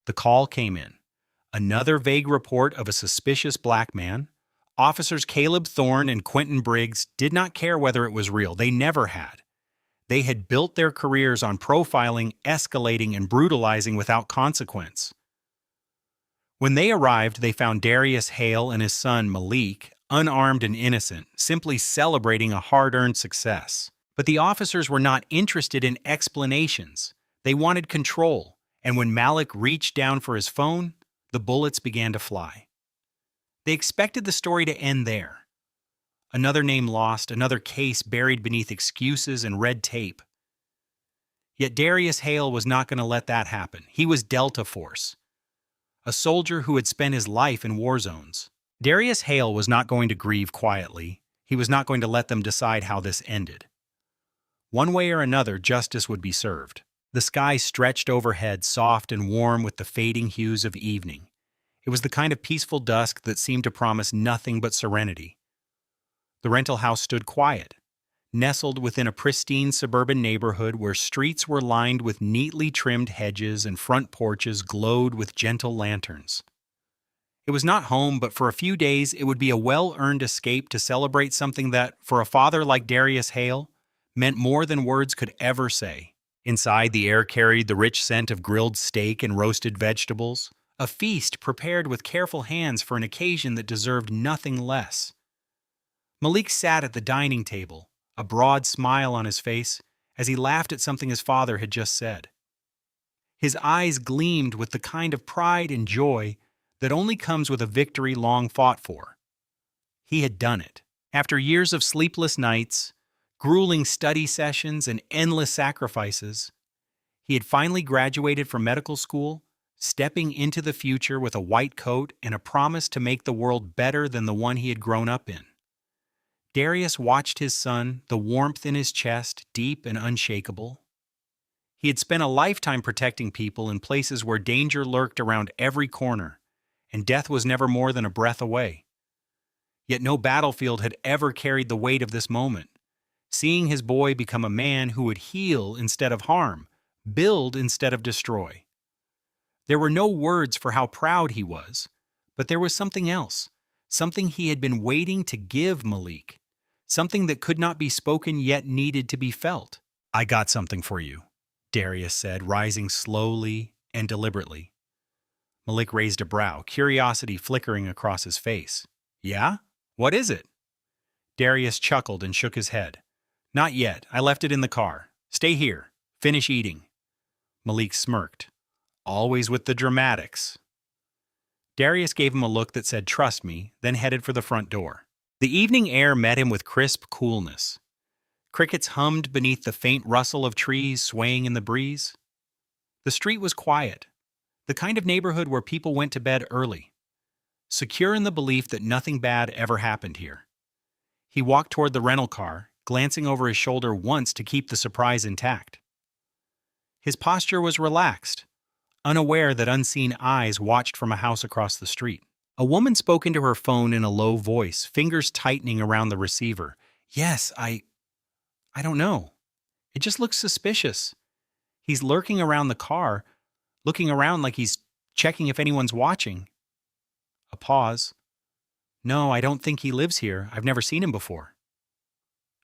The call came in. Another vague report of a suspicious black man. Officers Caleb Thorne and Quentin Briggs did not care whether it was real. They never had. They had built their careers on profiling, escalating, and brutalizing without consequence. When they arrived, they found Darius Hale and his son Malik, unarmed and innocent, simply celebrating a hard-earned success. But the officers were not interested in explanations. They wanted control, and when Malik reached down for his phone, the bullets began to fly. They expected the story to end there. Another name lost, another case buried beneath excuses and red tape. Yet Darius Hale was not going to let that happen. He was Delta Force, a soldier who had spent his life in war zones. Darius Hale was not going to grieve quietly. He was not going to let them decide how this ended. One way or another, justice would be served. The sky stretched overhead, soft and warm with the fading hues of evening. It was the kind of peaceful dusk that seemed to promise nothing but serenity. The rental house stood quiet, nestled within a pristine suburban neighborhood where streets were lined with neatly trimmed hedges and front porches glowed with gentle lanterns. It was not home, but for a few days it would be a well-earned escape to celebrate something that, for a father like Darius Hale, meant more than words could ever say. Inside, the air carried the rich scent of grilled steak and roasted vegetables, a feast prepared with careful hands for an occasion that deserved nothing less. Malik sat at the dining table, a broad smile on his face, as he laughed at something his father had just said. His eyes gleamed with the kind of pride and joy that only comes with a victory long fought for. He had done it. After years of sleepless nights, grueling study sessions, and endless sacrifices, he had finally graduated from medical school, stepping into the future with a white coat and a promise to make the world better than the one he had grown up in. Darius watched his son, the warmth in his chest deep and unshakable. He had spent a lifetime protecting people in places where danger lurked around every corner, and death was never more than a breath away. Yet no battlefield had ever carried the weight of this moment, seeing his boy become a man who would heal instead of harm, build instead of destroy. There were no words for how proud he was, but there was something else, something he had been waiting to give Malik, something that could not be spoken yet needed to be felt. "I got something for you," Darius said, rising slowly and deliberately. Malik raised a brow, curiosity flickering across his face. "Yeah? What is it?" Darius chuckled and shook his head. "Not yet. I left it in the car. Stay here. Finish eating." Malik smirked. "Always with the dramatics." Darius gave him a look that said, "Trust me," then headed for the front door. The evening air met him with crisp coolness. Crickets hummed beneath the faint rustle of trees swaying in the breeze. The street was quiet, the kind of neighborhood where people went to bed early, secure in the belief that nothing bad ever happened here. He walked toward the rental car, glancing over his shoulder once to keep the surprise intact. His posture was relaxed, unaware that unseen eyes watched from a house across the street. A woman spoke into her phone in a low voice, fingers tightening around the receiver. "Yes, I don't know. It just looks suspicious. He's lurking around the car, looking around like he's checking if anyone's watching." A pause. "No, I don't think he lives here. I've never seen him before."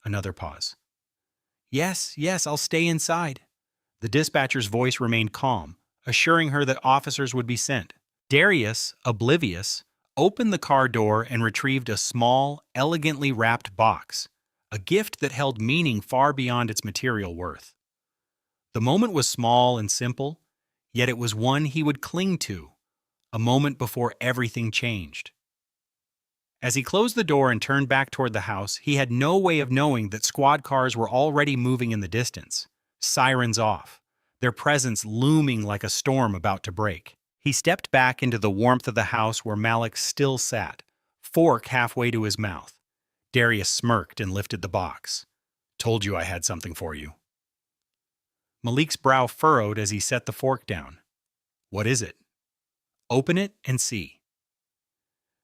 Another pause. Yes, I'll stay inside." The dispatcher's voice remained calm, assuring her that officers would be sent. Darius, oblivious, opened the car door and retrieved a small, elegantly wrapped box, a gift that held meaning far beyond its material worth. The moment was small and simple, yet it was one he would cling to, a moment before everything changed. As he closed the door and turned back toward the house, he had no way of knowing that squad cars were already moving in the distance, sirens off, their presence looming like a storm about to break. He stepped back into the warmth of the house where Malik still sat, fork halfway to his mouth. Darius smirked and lifted the box. "Told you I had something for you." Malik's brow furrowed as he set the fork down. "What is it?" "Open it and see."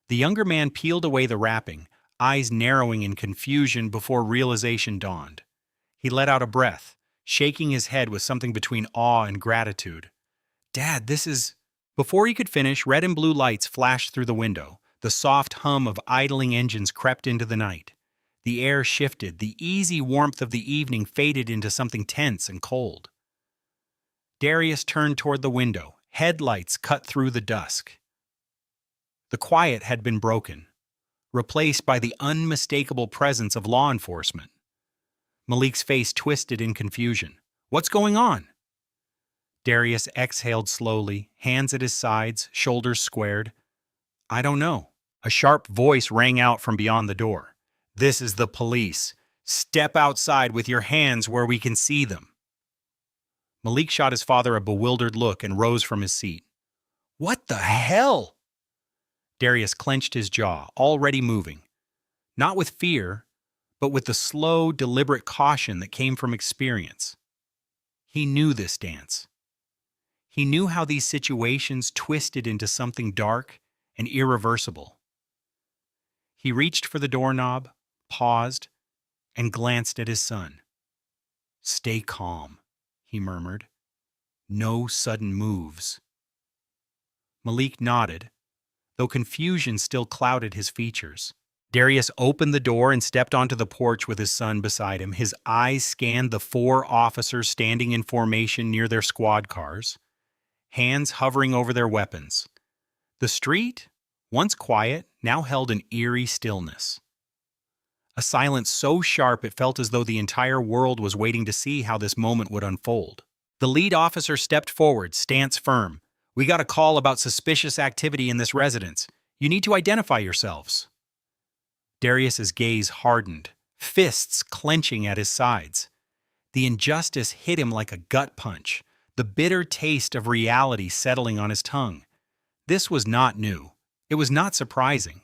The younger man peeled away the wrapping, eyes narrowing in confusion before realization dawned. He let out a breath, shaking his head with something between awe and gratitude. "Dad, this is Before he could finish, red and blue lights flashed through the window. The soft hum of idling engines crept into the night. The air shifted. The easy warmth of the evening faded into something tense and cold. Darius turned toward the window. Headlights cut through the dusk. The quiet had been broken, replaced by the unmistakable presence of law enforcement. Malik's face twisted in confusion. "What's going on?" Darius exhaled slowly, hands at his sides, shoulders squared. "I don't know." A sharp voice rang out from beyond the door. "This is the police. Step outside with your hands where we can see them." Malik shot his father a bewildered look and rose from his seat. "What the hell?" Darius clenched his jaw, already moving. Not with fear, but with the slow, deliberate caution that came from experience. He knew this dance. He knew how these situations twisted into something dark and irreversible. He reached for the doorknob, paused, and glanced at his son. "Stay calm," he murmured. "No sudden moves." Malik nodded, though confusion still clouded his features. Darius opened the door and stepped onto the porch with his son beside him. His eyes scanned the 4 officers standing in formation near their squad cars, hands hovering over their weapons. The street, once quiet, now held an eerie stillness. A silence so sharp it felt as though the entire world was waiting to see how this moment would unfold. The lead officer stepped forward, stance firm. "We got a call about suspicious activity in this residence. You need to identify yourselves." Darius's gaze hardened, fists clenching at his sides. The injustice hit him like a gut punch, the bitter taste of reality settling on his tongue. This was not new. It was not surprising.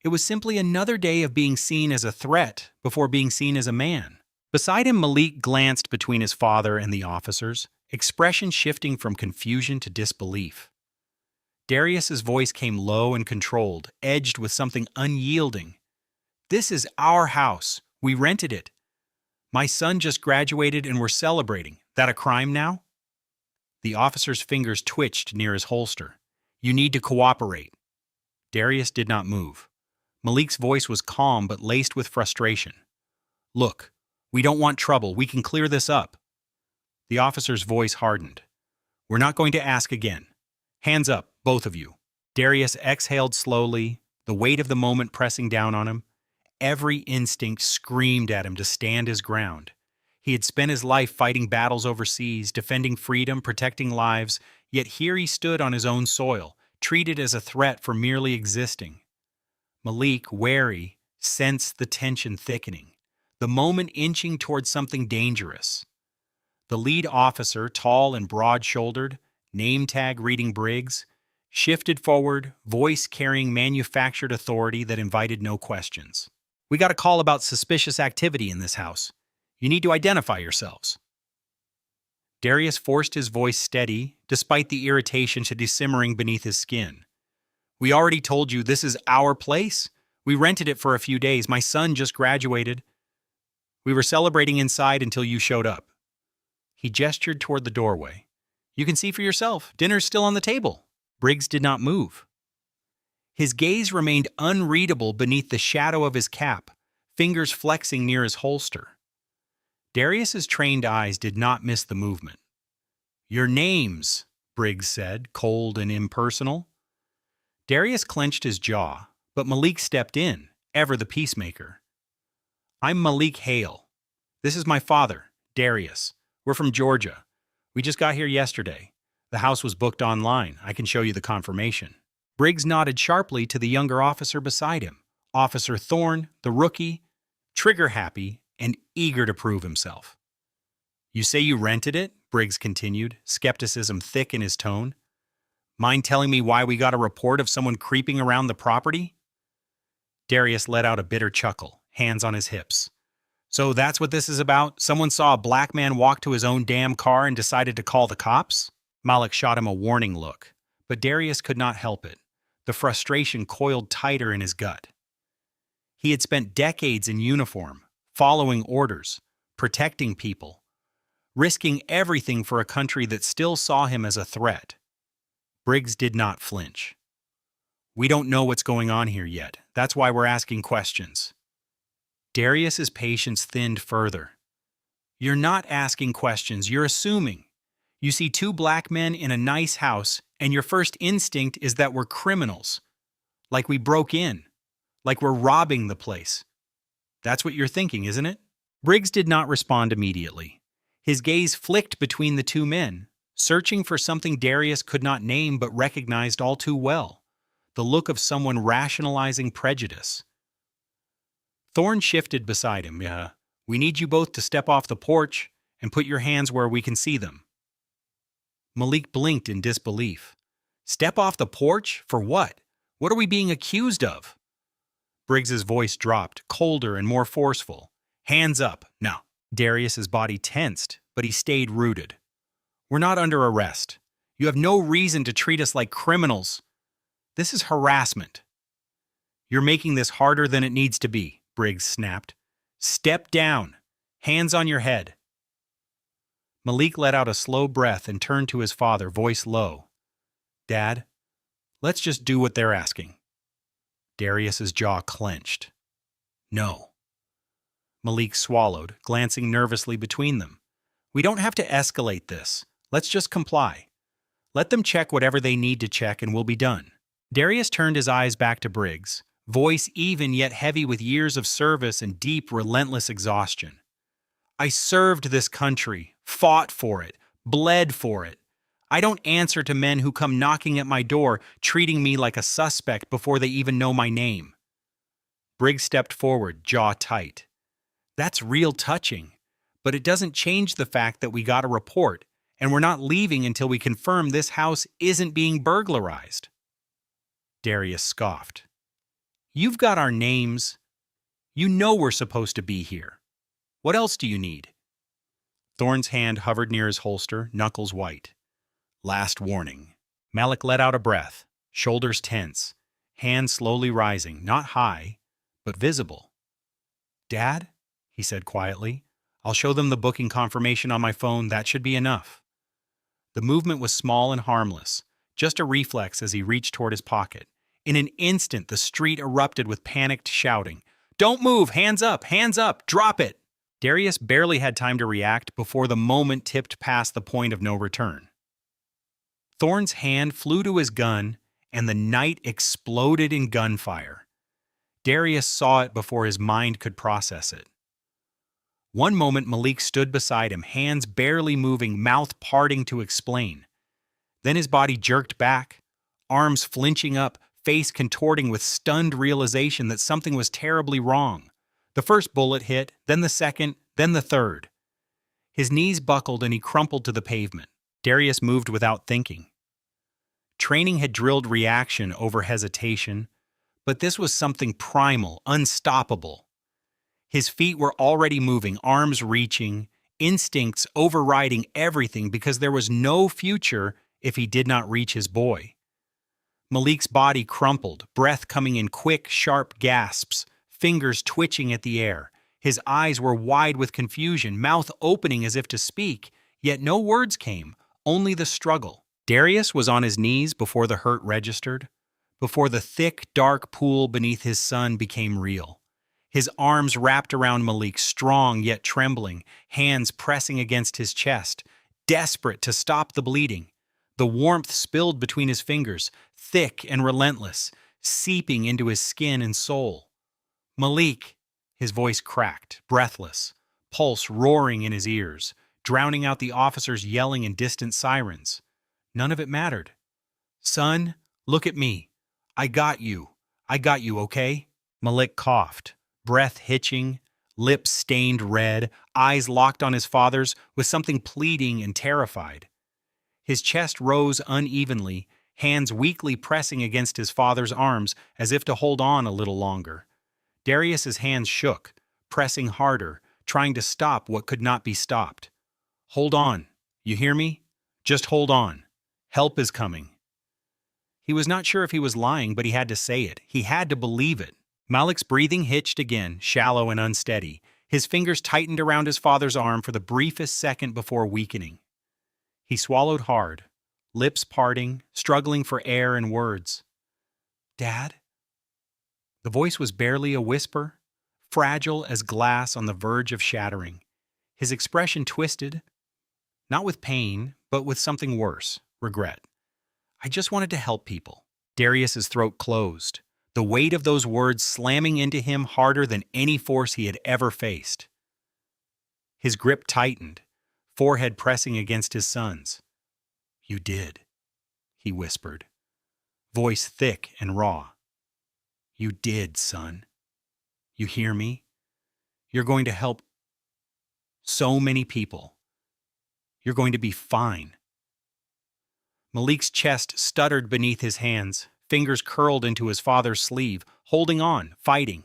It was simply another day of being seen as a threat before being seen as a man. Beside him, Malik glanced between his father and the officers, expression shifting from confusion to disbelief. Darius's voice came low and controlled, edged with something unyielding. "This is our house. We rented it. My son just graduated and we're celebrating. That a crime now?" The officer's fingers twitched near his holster. "You need to cooperate." Darius did not move. Malik's voice was calm but laced with frustration. "Look, we don't want trouble. We can clear this up." The officer's voice hardened. "We're not going to ask again. Hands up, both of you." Darius exhaled slowly, the weight of the moment pressing down on him. Every instinct screamed at him to stand his ground. He had spent his life fighting battles overseas, defending freedom, protecting lives, yet here he stood on his own soil, treated as a threat for merely existing. Malik, wary, sensed the tension thickening, the moment inching towards something dangerous. The lead officer, tall and broad-shouldered, name-tag reading Briggs, shifted forward, voice carrying manufactured authority that invited no questions. "We got a call about suspicious activity in this house. You need to identify yourselves." Darius forced his voice steady, despite the irritation simmering beneath his skin. "We already told you this is our place. We rented it for a few days. My son just graduated. We were celebrating inside until you showed up." He gestured toward the doorway. "You can see for yourself. Dinner's still on the table." Briggs did not move. His gaze remained unreadable beneath the shadow of his cap, fingers flexing near his holster. Darius's trained eyes did not miss the movement. "Your names," Briggs said, cold and impersonal. Darius clenched his jaw, but Malik stepped in, ever the peacemaker. "I'm Malik Hale. This is my father, Darius. We're from Georgia. We just got here yesterday. The house was booked online. I can show you the confirmation." Briggs nodded sharply to the younger officer beside him, Officer Thorne, the rookie, trigger-happy and eager to prove himself. "You say you rented it?" Briggs continued, skepticism thick in his tone. "Mind telling me why we got a report of someone creeping around the property?" Darius let out a bitter chuckle, hands on his hips. "So that's what this is about? Someone saw a black man walk to his own damn car and decided to call the cops?" Malik shot him a warning look, but Darius could not help it. The frustration coiled tighter in his gut. He had spent decades in uniform, following orders, protecting people, risking everything for a country that still saw him as a threat. Briggs did not flinch. We don't know what's going on here yet. That's why we're asking questions. Darius's patience thinned further. You're not asking questions, you're assuming. You see two black men in a nice house, and your first instinct is that we're criminals. Like we broke in. Like we're robbing the place. That's what you're thinking, isn't it? Briggs did not respond immediately. His gaze flicked between the two men, searching for something Darius could not name but recognized all too well. The look of someone rationalizing prejudice. Thorne shifted beside him. We need you both to step off the porch and put your hands where we can see them. Malik blinked in disbelief. Step off the porch? For what? What are we being accused of? Briggs's voice dropped, colder and more forceful. Hands up, no. Darius's body tensed, but he stayed rooted. We're not under arrest. You have no reason to treat us like criminals. This is harassment. You're making this harder than it needs to be, Briggs snapped. Step down. Hands on your head. Malik let out a slow breath and turned to his father, voice low. Dad, let's just do what they're asking. Darius's jaw clenched. No. Malik swallowed, glancing nervously between them. We don't have to escalate this. Let's just comply. Let them check whatever they need to check and we'll be done. Darius turned his eyes back to Briggs, voice even yet heavy with years of service and deep, relentless exhaustion. I served this country, fought for it, bled for it. I don't answer to men who come knocking at my door, treating me like a suspect before they even know my name. Briggs stepped forward, jaw tight. That's real touching, but it doesn't change the fact that we got a report, and we're not leaving until we confirm this house isn't being burglarized. Darius scoffed. You've got our names. You know we're supposed to be here. What else do you need? Thorne's hand hovered near his holster, knuckles white. Last warning. Malik let out a breath, shoulders tense, hands slowly rising, not high, but visible. Dad? He said quietly. I'll show them the booking confirmation on my phone. That should be enough. The movement was small and harmless, just a reflex as he reached toward his pocket. In an instant, the street erupted with panicked shouting. Don't move! Hands up! Hands up! Drop it! Darius barely had time to react before the moment tipped past the point of no return. Thorne's hand flew to his gun, and the night exploded in gunfire. Darius saw it before his mind could process it. One moment Malik stood beside him, hands barely moving, mouth parting to explain. Then his body jerked back, arms flinching up, face contorting with stunned realization that something was terribly wrong. The first bullet hit, then the second, then the third. His knees buckled and he crumpled to the pavement. Darius moved without thinking. Training had drilled reaction over hesitation, but this was something primal, unstoppable. His feet were already moving, arms reaching, instincts overriding everything because there was no future if he did not reach his boy. Malik's body crumpled, breath coming in quick, sharp gasps, fingers twitching at the air. His eyes were wide with confusion, mouth opening as if to speak, yet no words came, only the struggle. Darius was on his knees before the hurt registered, before the thick, dark pool beneath his son became real. His arms wrapped around Malik, strong yet trembling, hands pressing against his chest, desperate to stop the bleeding. The warmth spilled between his fingers, thick and relentless, seeping into his skin and soul. Malik, his voice cracked, breathless, pulse roaring in his ears, drowning out the officers yelling and distant sirens. None of it mattered. Son, look at me. I got you, okay? Malik coughed, breath hitching, lips stained red, eyes locked on his father's with something pleading and terrified. His chest rose unevenly, hands weakly pressing against his father's arms as if to hold on a little longer. Darius's hands shook, pressing harder, trying to stop what could not be stopped. Hold on, you hear me? Just hold on. Help is coming. He was not sure if he was lying, but he had to say it. He had to believe it. Malik's breathing hitched again, shallow and unsteady. His fingers tightened around his father's arm for the briefest second before weakening. He swallowed hard, lips parting, struggling for air and words. "Dad?" The voice was barely a whisper, fragile as glass on the verge of shattering. His expression twisted, not with pain, but with something worse, regret. "I just wanted to help people." Darius's throat closed, the weight of those words slamming into him harder than any force he had ever faced. His grip tightened, forehead pressing against his son's. "You did," he whispered, voice thick and raw. "You did, son. You hear me? You're going to help so many people. You're going to be fine." Malik's chest stuttered beneath his hands, fingers curled into his father's sleeve, holding on, fighting.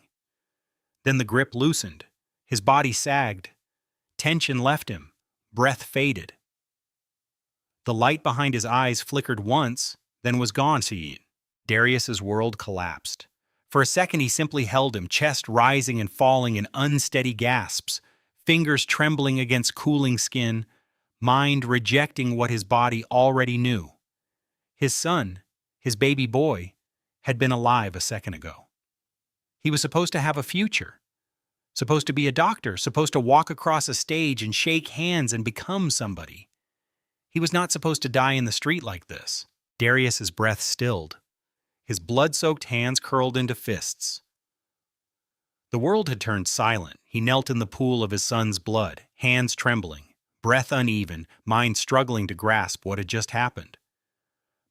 Then the grip loosened. His body sagged. Tension left him. Breath faded. The light behind his eyes flickered once, then was gone. Darius's world collapsed. For a second he simply held him, chest rising and falling in unsteady gasps, fingers trembling against cooling skin, mind rejecting what his body already knew. His son, his baby boy, had been alive a second ago. He was supposed to have a future, supposed to be a doctor, supposed to walk across a stage and shake hands and become somebody. He was not supposed to die in the street like this. Darius's breath stilled. His blood-soaked hands curled into fists. The world had turned silent. He knelt in the pool of his son's blood, hands trembling, breath uneven, mind struggling to grasp what had just happened.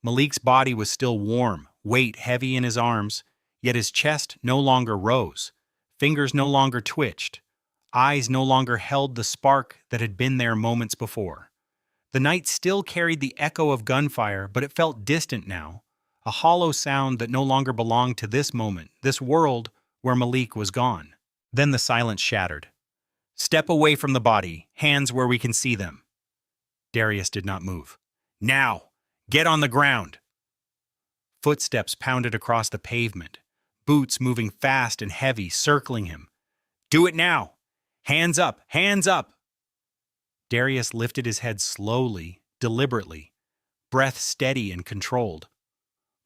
Malik's body was still warm, weight heavy in his arms, yet his chest no longer rose, fingers no longer twitched, eyes no longer held the spark that had been there moments before. The night still carried the echo of gunfire, but it felt distant now, a hollow sound that no longer belonged to this moment, this world where Malik was gone. Then the silence shattered. "Step away from the body, hands where we can see them." Darius did not move. "Now! Get on the ground!" Footsteps pounded across the pavement, boots moving fast and heavy, circling him. "Do it now! Hands up! Hands up!" Darius lifted his head slowly, deliberately, breath steady and controlled,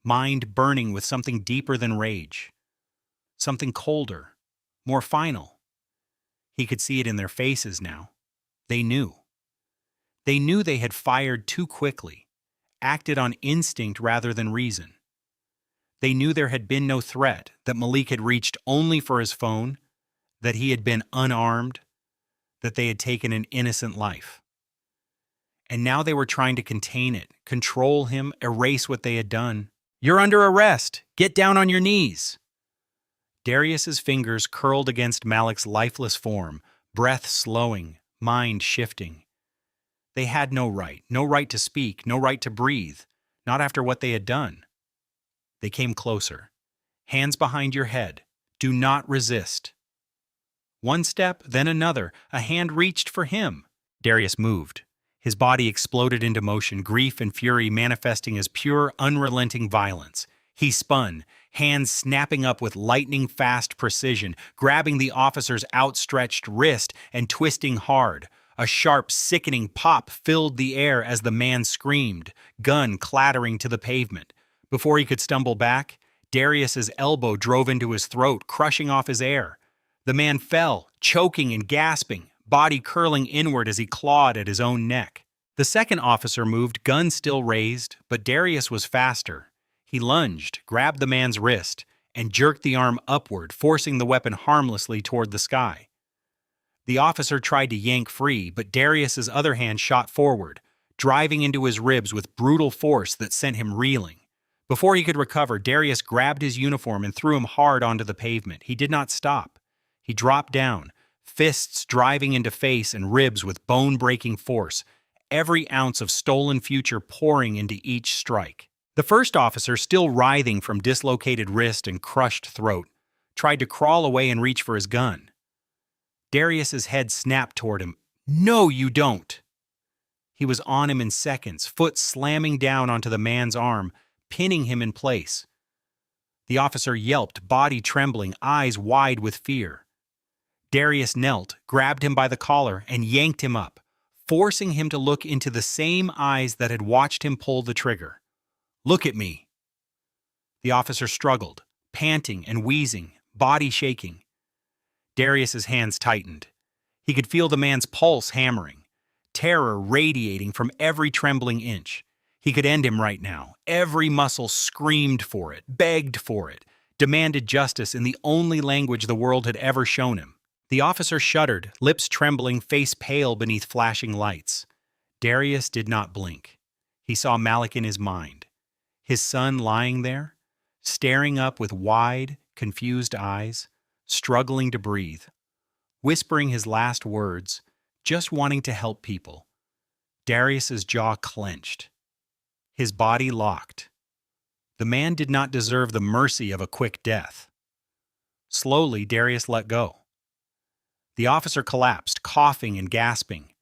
mind burning with something deeper than rage, something colder, more final. He could see it in their faces now. They knew. They knew they had fired too quickly, acted on instinct rather than reason. They knew there had been no threat, that Malik had reached only for his phone, that he had been unarmed, that they had taken an innocent life. And now they were trying to contain it, control him, erase what they had done. "You're under arrest! Get down on your knees!" Darius's fingers curled against Malik's lifeless form, breath slowing, mind shifting. They had no right to speak, no right to breathe, not after what they had done. They came closer. "Hands behind your head. Do not resist." One step, then another. A hand reached for him. Darius moved. His body exploded into motion, grief and fury manifesting as pure, unrelenting violence. He spun, hands snapping up with lightning-fast precision, grabbing the officer's outstretched wrist and twisting hard. A sharp, sickening pop filled the air as the man screamed, gun clattering to the pavement. Before he could stumble back, Darius's elbow drove into his throat, crushing off his air. The man fell, choking and gasping, body curling inward as he clawed at his own neck. The second officer moved, gun still raised, but Darius was faster. He lunged, grabbed the man's wrist, and jerked the arm upward, forcing the weapon harmlessly toward the sky. The officer tried to yank free, but Darius's other hand shot forward, driving into his ribs with brutal force that sent him reeling. Before he could recover, Darius grabbed his uniform and threw him hard onto the pavement. He did not stop. He dropped down, fists driving into face and ribs with bone-breaking force, every ounce of stolen future pouring into each strike. The first officer, still writhing from dislocated wrist and crushed throat, tried to crawl away and reach for his gun. Darius's head snapped toward him. "No, you don't!" He was on him in seconds, foot slamming down onto the man's arm, pinning him in place. The officer yelped, body trembling, eyes wide with fear. Darius knelt, grabbed him by the collar, and yanked him up, forcing him to look into the same eyes that had watched him pull the trigger. "Look at me." The officer struggled, panting and wheezing, body shaking. Darius's hands tightened. He could feel the man's pulse hammering, terror radiating from every trembling inch. He could end him right now. Every muscle screamed for it, begged for it, demanded justice in the only language the world had ever shown him. The officer shuddered, lips trembling, face pale beneath flashing lights. Darius did not blink. He saw Malik in his mind. His son lying there, staring up with wide, confused eyes, struggling to breathe, whispering his last words, just wanting to help people. Darius's jaw clenched. His body locked. The man did not deserve the mercy of a quick death. Slowly, Darius let go. The officer collapsed, coughing and gasping,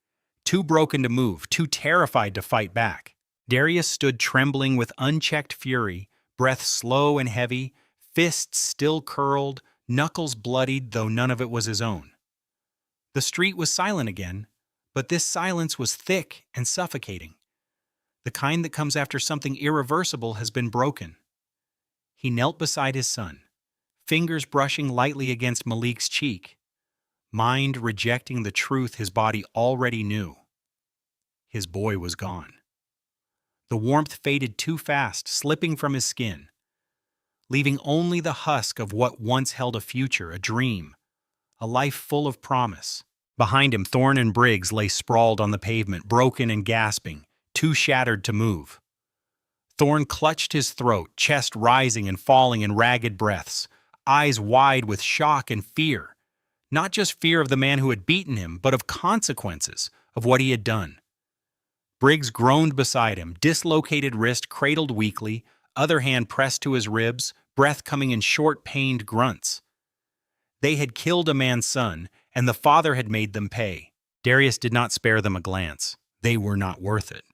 too broken to move, too terrified to fight back. Darius stood trembling with unchecked fury, breath slow and heavy, fists still curled, knuckles bloodied, though none of it was his own. The street was silent again, but this silence was thick and suffocating, the kind that comes after something irreversible has been broken. He knelt beside his son, fingers brushing lightly against Malik's cheek, mind rejecting the truth his body already knew. His boy was gone. The warmth faded too fast, slipping from his skin, leaving only the husk of what once held a future, a dream, a life full of promise. Behind him, Thorne and Briggs lay sprawled on the pavement, broken and gasping, too shattered to move. Thorne clutched his throat, chest rising and falling in ragged breaths, eyes wide with shock and fear. Not just fear of the man who had beaten him, but of consequences of what he had done. Briggs groaned beside him, dislocated wrist cradled weakly, other hand pressed to his ribs, breath coming in short, pained grunts. They had killed a man's son, and the father had made them pay. Darius did not spare them a glance. They were not worth it.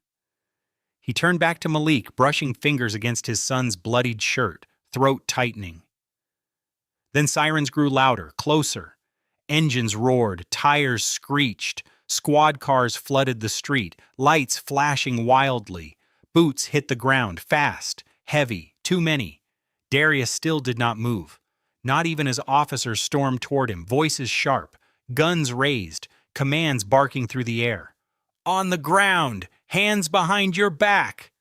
He turned back to Malik, brushing fingers against his son's bloodied shirt, throat tightening. Then sirens grew louder, closer. Engines roared, tires screeched, squad cars flooded the street, lights flashing wildly. Boots hit the ground, fast, heavy, too many. Darius still did not move. Not even as officers stormed toward him, voices sharp, guns raised, commands barking through the air. "On the ground! Hands behind your back!"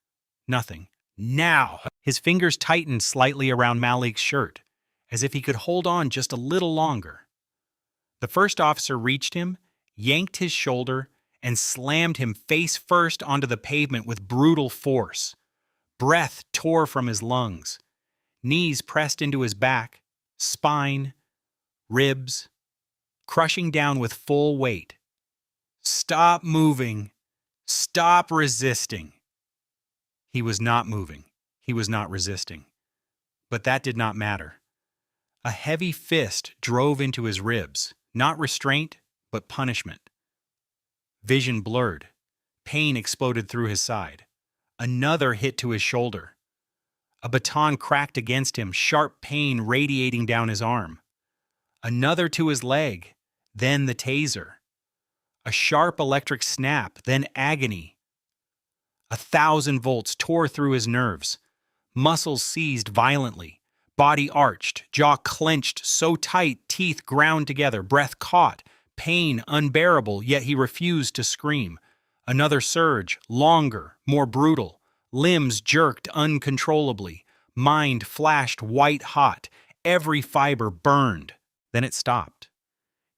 Nothing. Now! His fingers tightened slightly around Malik's shirt, as if he could hold on just a little longer. The first officer reached him, yanked his shoulder, and slammed him face first onto the pavement with brutal force. Breath tore from his lungs. Knees pressed into his back, spine, ribs, crushing down with full weight. "Stop moving. Stop resisting." He was not moving. He was not resisting. But that did not matter. A heavy fist drove into his ribs, not restraint, but punishment. Vision blurred. Pain exploded through his side. Another hit to his shoulder. A baton cracked against him, sharp pain radiating down his arm. Another to his leg, then the taser. A sharp electric snap, then agony. 1,000 volts tore through his nerves. Muscles seized violently. Body arched, jaw clenched so tight teeth ground together, breath caught, pain unbearable, yet he refused to scream. Another surge, longer, more brutal. Limbs jerked uncontrollably. Mind flashed white hot. Every fiber burned. Then it stopped.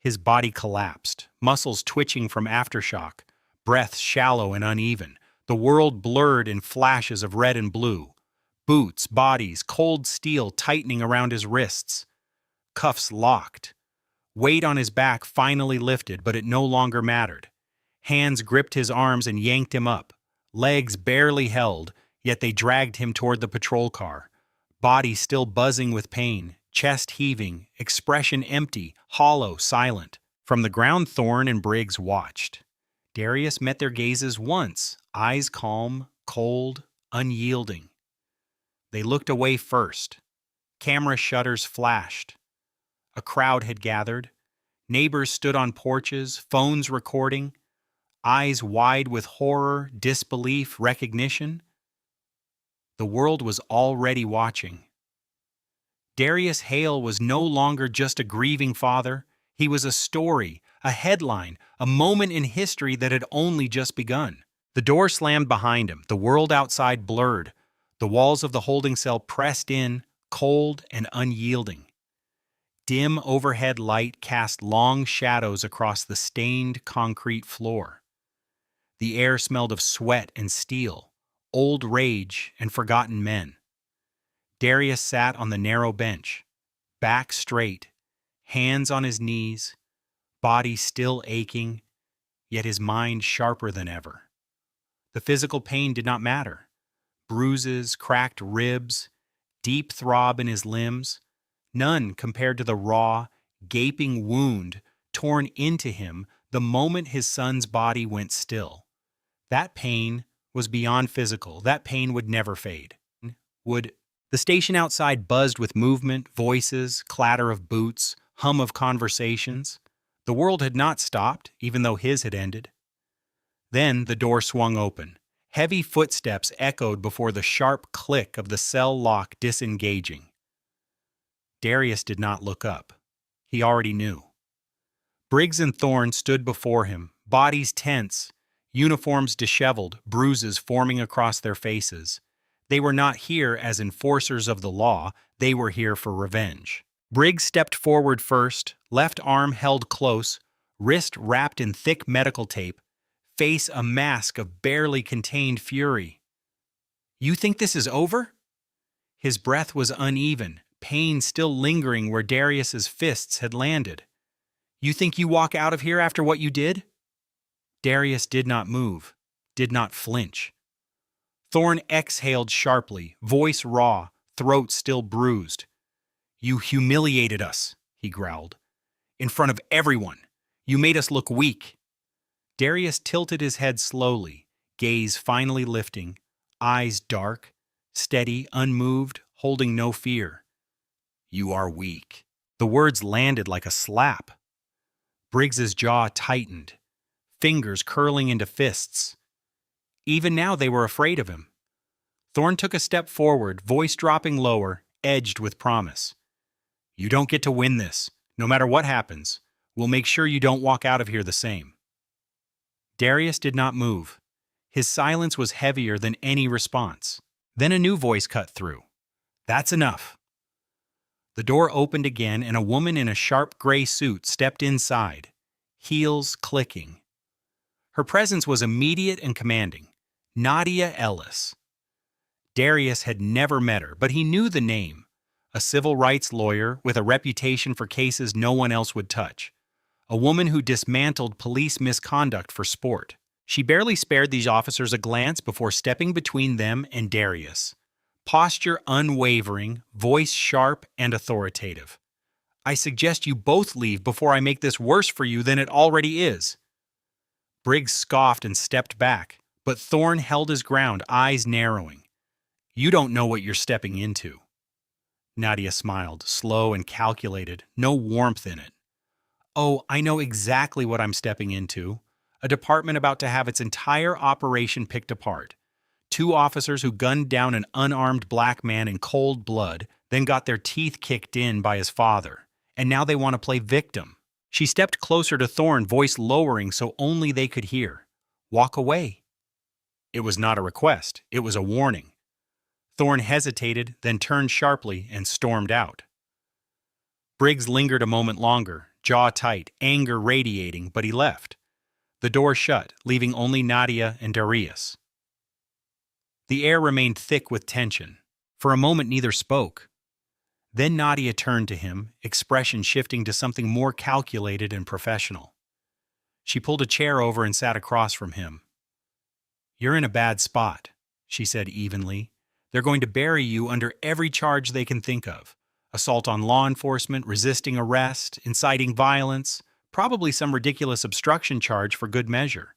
His body collapsed, muscles twitching from aftershock, breath shallow and uneven. The world blurred in flashes of red and blue. Boots, bodies, cold steel tightening around his wrists. Cuffs locked. Weight on his back finally lifted, but it no longer mattered. Hands gripped his arms and yanked him up. Legs barely held, yet they dragged him toward the patrol car. Body still buzzing with pain, chest heaving, expression empty, hollow, silent. From the ground, Thorne and Briggs watched. Darius met their gazes once, eyes calm, cold, unyielding. They looked away first. Camera shutters flashed. A crowd had gathered. Neighbors stood on porches, phones recording. eyes wide with horror, disbelief, recognition. The world was already watching. Darius Hale was no longer just a grieving father. He was a story, a headline, a moment in history that had only just begun. The door slammed behind him, the world outside blurred, the walls of the holding cell pressed in, cold and unyielding. Dim overhead light cast long shadows across the stained concrete floor. The air smelled of sweat and steel, old rage and forgotten men. Darius sat on the narrow bench, back straight, hands on his knees, body still aching, yet his mind sharper than ever. The physical pain did not matter. Bruises, cracked ribs, deep throb in his limbs, none compared to the raw, gaping wound torn into him the moment his son's body went still. That pain was beyond physical. That pain would never fade. The station outside buzzed with movement, voices, clatter of boots, hum of conversations. The world had not stopped, even though his had ended. Then the door swung open. Heavy footsteps echoed before the sharp click of the cell lock disengaging. Darius did not look up. He already knew. Briggs and Thorne stood before him, bodies tense, uniforms disheveled, bruises forming across their faces. They were not here as enforcers of the law, they were here for revenge. Briggs stepped forward first, left arm held close, wrist wrapped in thick medical tape, face a mask of barely contained fury. "You think this is over?" His breath was uneven, pain still lingering where Darius's fists had landed. "You think you walk out of here after what you did?" Darius did not move, did not flinch. Thorne exhaled sharply, voice raw, throat still bruised. "You humiliated us," he growled. "In front of everyone. You made us look weak." Darius tilted his head slowly, gaze finally lifting, eyes dark, steady, unmoved, holding no fear. "You are weak." The words landed like a slap. Briggs's jaw tightened, fingers curling into fists. Even now they were afraid of him. Thorne took a step forward, voice dropping lower, edged with promise. "You don't get to win this. No matter what happens, we'll make sure you don't walk out of here the same." Darius did not move. His silence was heavier than any response. Then a new voice cut through. "That's enough." The door opened again and a woman in a sharp gray suit stepped inside, heels clicking. Her presence was immediate and commanding. Nadia Ellis. Darius had never met her, but he knew the name. A civil rights lawyer with a reputation for cases no one else would touch. A woman who dismantled police misconduct for sport. She barely spared these officers a glance before stepping between them and Darius. Posture unwavering, voice sharp and authoritative. "I suggest you both leave before I make this worse for you than it already is." Briggs scoffed and stepped back, but Thorne held his ground, eyes narrowing. "You don't know what you're stepping into." Nadia smiled, slow and calculated, no warmth in it. "Oh, I know exactly what I'm stepping into. A department about to have its entire operation picked apart. 2 officers who gunned down an unarmed black man in cold blood, then got their teeth kicked in by his father. And now they want to play victim." She stepped closer to Thorne, voice lowering so only they could hear. "Walk away." It was not a request, it was a warning. Thorne hesitated, then turned sharply and stormed out. Briggs lingered a moment longer, jaw tight, anger radiating, but he left. The door shut, leaving only Nadia and Darius. The air remained thick with tension. For a moment neither spoke. Then Nadia turned to him, expression shifting to something more calculated and professional. She pulled a chair over and sat across from him. "You're in a bad spot," she said evenly. "They're going to bury you under every charge they can think of. Assault on law enforcement, resisting arrest, inciting violence, probably some ridiculous obstruction charge for good measure."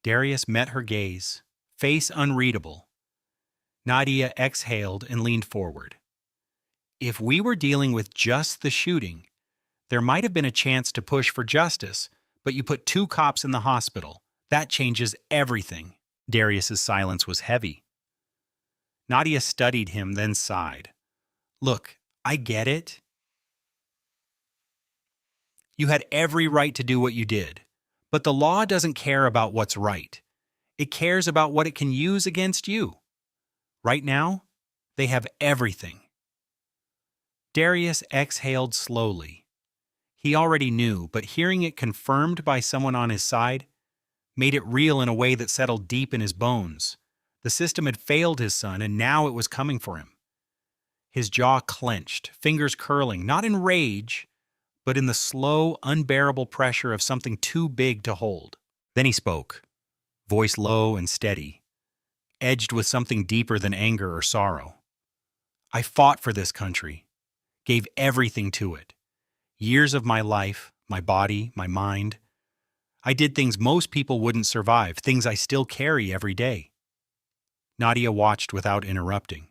Darius met her gaze, face unreadable. Nadia exhaled and leaned forward. "If we were dealing with just the shooting, there might have been a chance to push for justice, but you put 2 cops in the hospital. That changes everything." Darius's silence was heavy. Nadia studied him, then sighed. "Look, I get it. You had every right to do what you did. But the law doesn't care about what's right. It cares about what it can use against you. Right now, they have everything." Darius exhaled slowly. He already knew, but hearing it confirmed by someone on his side made it real in a way that settled deep in his bones. The system had failed his son, and now it was coming for him. His jaw clenched, fingers curling, not in rage, but in the slow, unbearable pressure of something too big to hold. Then he spoke, voice low and steady, edged with something deeper than anger or sorrow. "I fought for this country, gave everything to it. Years of my life, my body, my mind. I did things most people wouldn't survive, things I still carry every day." Nadia watched without interrupting.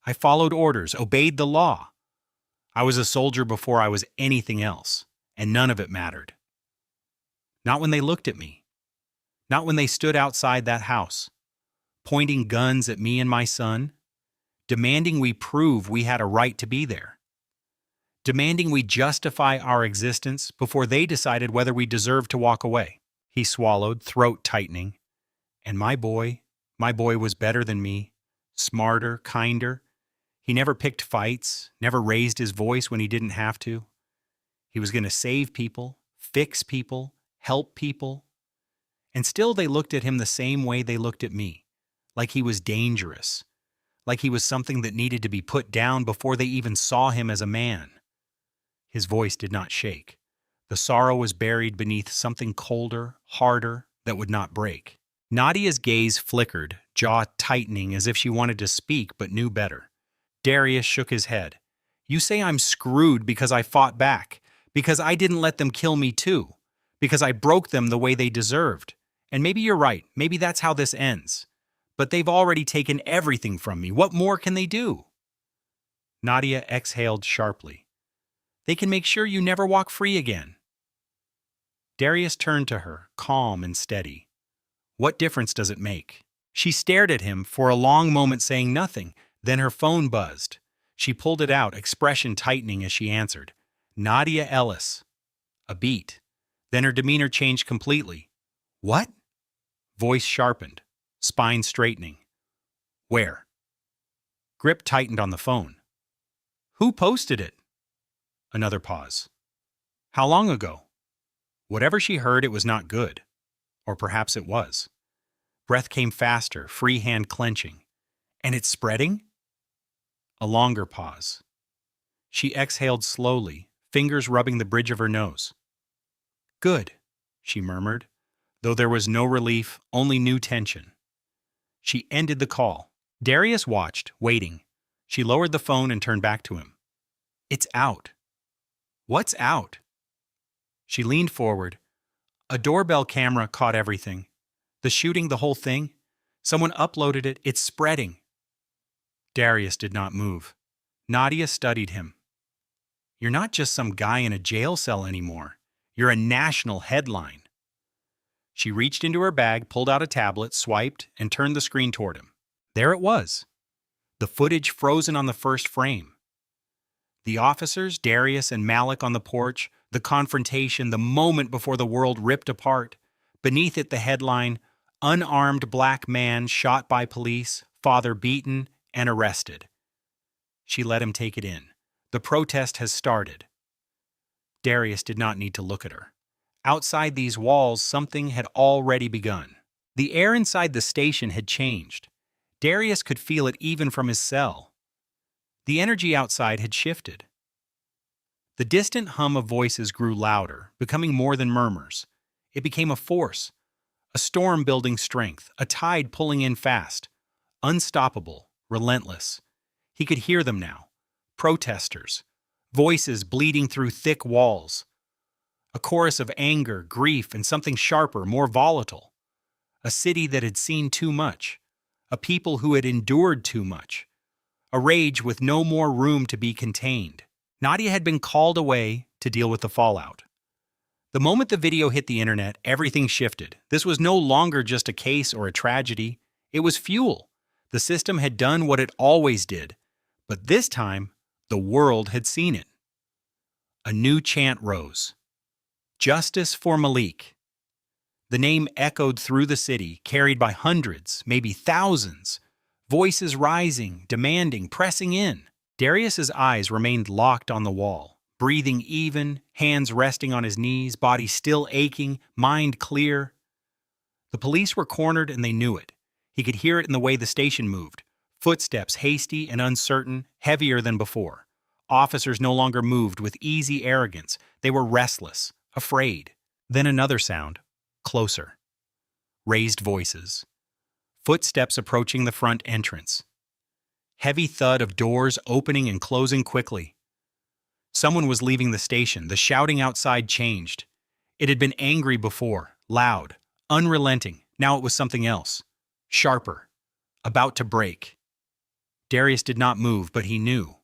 "I followed orders, obeyed the law. I was a soldier before I was anything else, and none of it mattered. Not when they looked at me. Not when they stood outside that house, pointing guns at me and my son, demanding we prove we had a right to be there. Demanding we justify our existence before they decided whether we deserved to walk away." He swallowed, throat tightening. "And my boy was better than me, smarter, kinder. He never picked fights, never raised his voice when he didn't have to. He was going to save people, fix people, help people. And still they looked at him the same way they looked at me, like he was dangerous, like he was something that needed to be put down before they even saw him as a man." His voice did not shake. The sorrow was buried beneath something colder, harder, that would not break. Nadia's gaze flickered, jaw tightening as if she wanted to speak but knew better. Darius shook his head. "You say I'm screwed because I fought back, because I didn't let them kill me too, because I broke them the way they deserved. And maybe you're right, maybe that's how this ends. But they've already taken everything from me. What more can they do?" Nadia exhaled sharply. "They can make sure you never walk free again." Darius turned to her, calm and steady. "What difference does it make?" She stared at him for a long moment, saying nothing. Then her phone buzzed. She pulled it out, expression tightening as she answered. "Nadia Ellis." A beat. Then her demeanor changed completely. "What?" Voice sharpened, spine straightening. "Where?" Grip tightened on the phone. "Who posted it?" Another pause. "How long ago?" Whatever she heard, it was not good. Or perhaps it was. Breath came faster, free hand clenching. "And it's spreading?" A longer pause. She exhaled slowly, fingers rubbing the bridge of her nose. "Good," she murmured, though there was no relief, only new tension. She ended the call. Darius watched, waiting. She lowered the phone and turned back to him. "It's out." "What's out?" She leaned forward. "A doorbell camera caught everything. The shooting, the whole thing. Someone uploaded it. It's spreading." Darius did not move. Nadia studied him. "You're not just some guy in a jail cell anymore. You're a national headline." She reached into her bag, pulled out a tablet, swiped, and turned the screen toward him. There it was. The footage frozen on the first frame. The officers, Darius and Malik on the porch, the confrontation, the moment before the world ripped apart. Beneath it, the headline, "Unarmed black man shot by police, father beaten and arrested." She let him take it in. The protest has started. Darius did not need to look at her. Outside these walls, something had already begun. The air inside the station had changed. Darius could feel it even from his cell. The energy outside had shifted. The distant hum of voices grew louder, becoming more than murmurs. It became a force, a storm building strength, a tide pulling in fast, unstoppable, relentless. He could hear them now. Protesters, voices bleeding through thick walls. A chorus of anger, grief, and something sharper, more volatile. A city that had seen too much. A people who had endured too much. A rage with no more room to be contained. Nadia had been called away to deal with the fallout. The moment the video hit the internet, everything shifted. This was no longer just a case or a tragedy. It was fuel. The system had done what it always did, but this time, the world had seen it. A new chant rose. Justice for Malik. The name echoed through the city, carried by hundreds, maybe thousands. Voices rising, demanding, pressing in. Darius's eyes remained locked on the wall, breathing even, hands resting on his knees, body still aching, mind clear. The police were cornered and they knew it. He could hear it in the way the station moved. Footsteps hasty and uncertain, heavier than before. Officers no longer moved with easy arrogance. They were restless, afraid. Then another sound, closer. Raised voices. Footsteps approaching the front entrance. Heavy thud of doors opening and closing quickly. Someone was leaving the station. The shouting outside changed. It had been angry before, loud, unrelenting. Now it was something else. Sharper. About to break. Darius did not move, but he knew.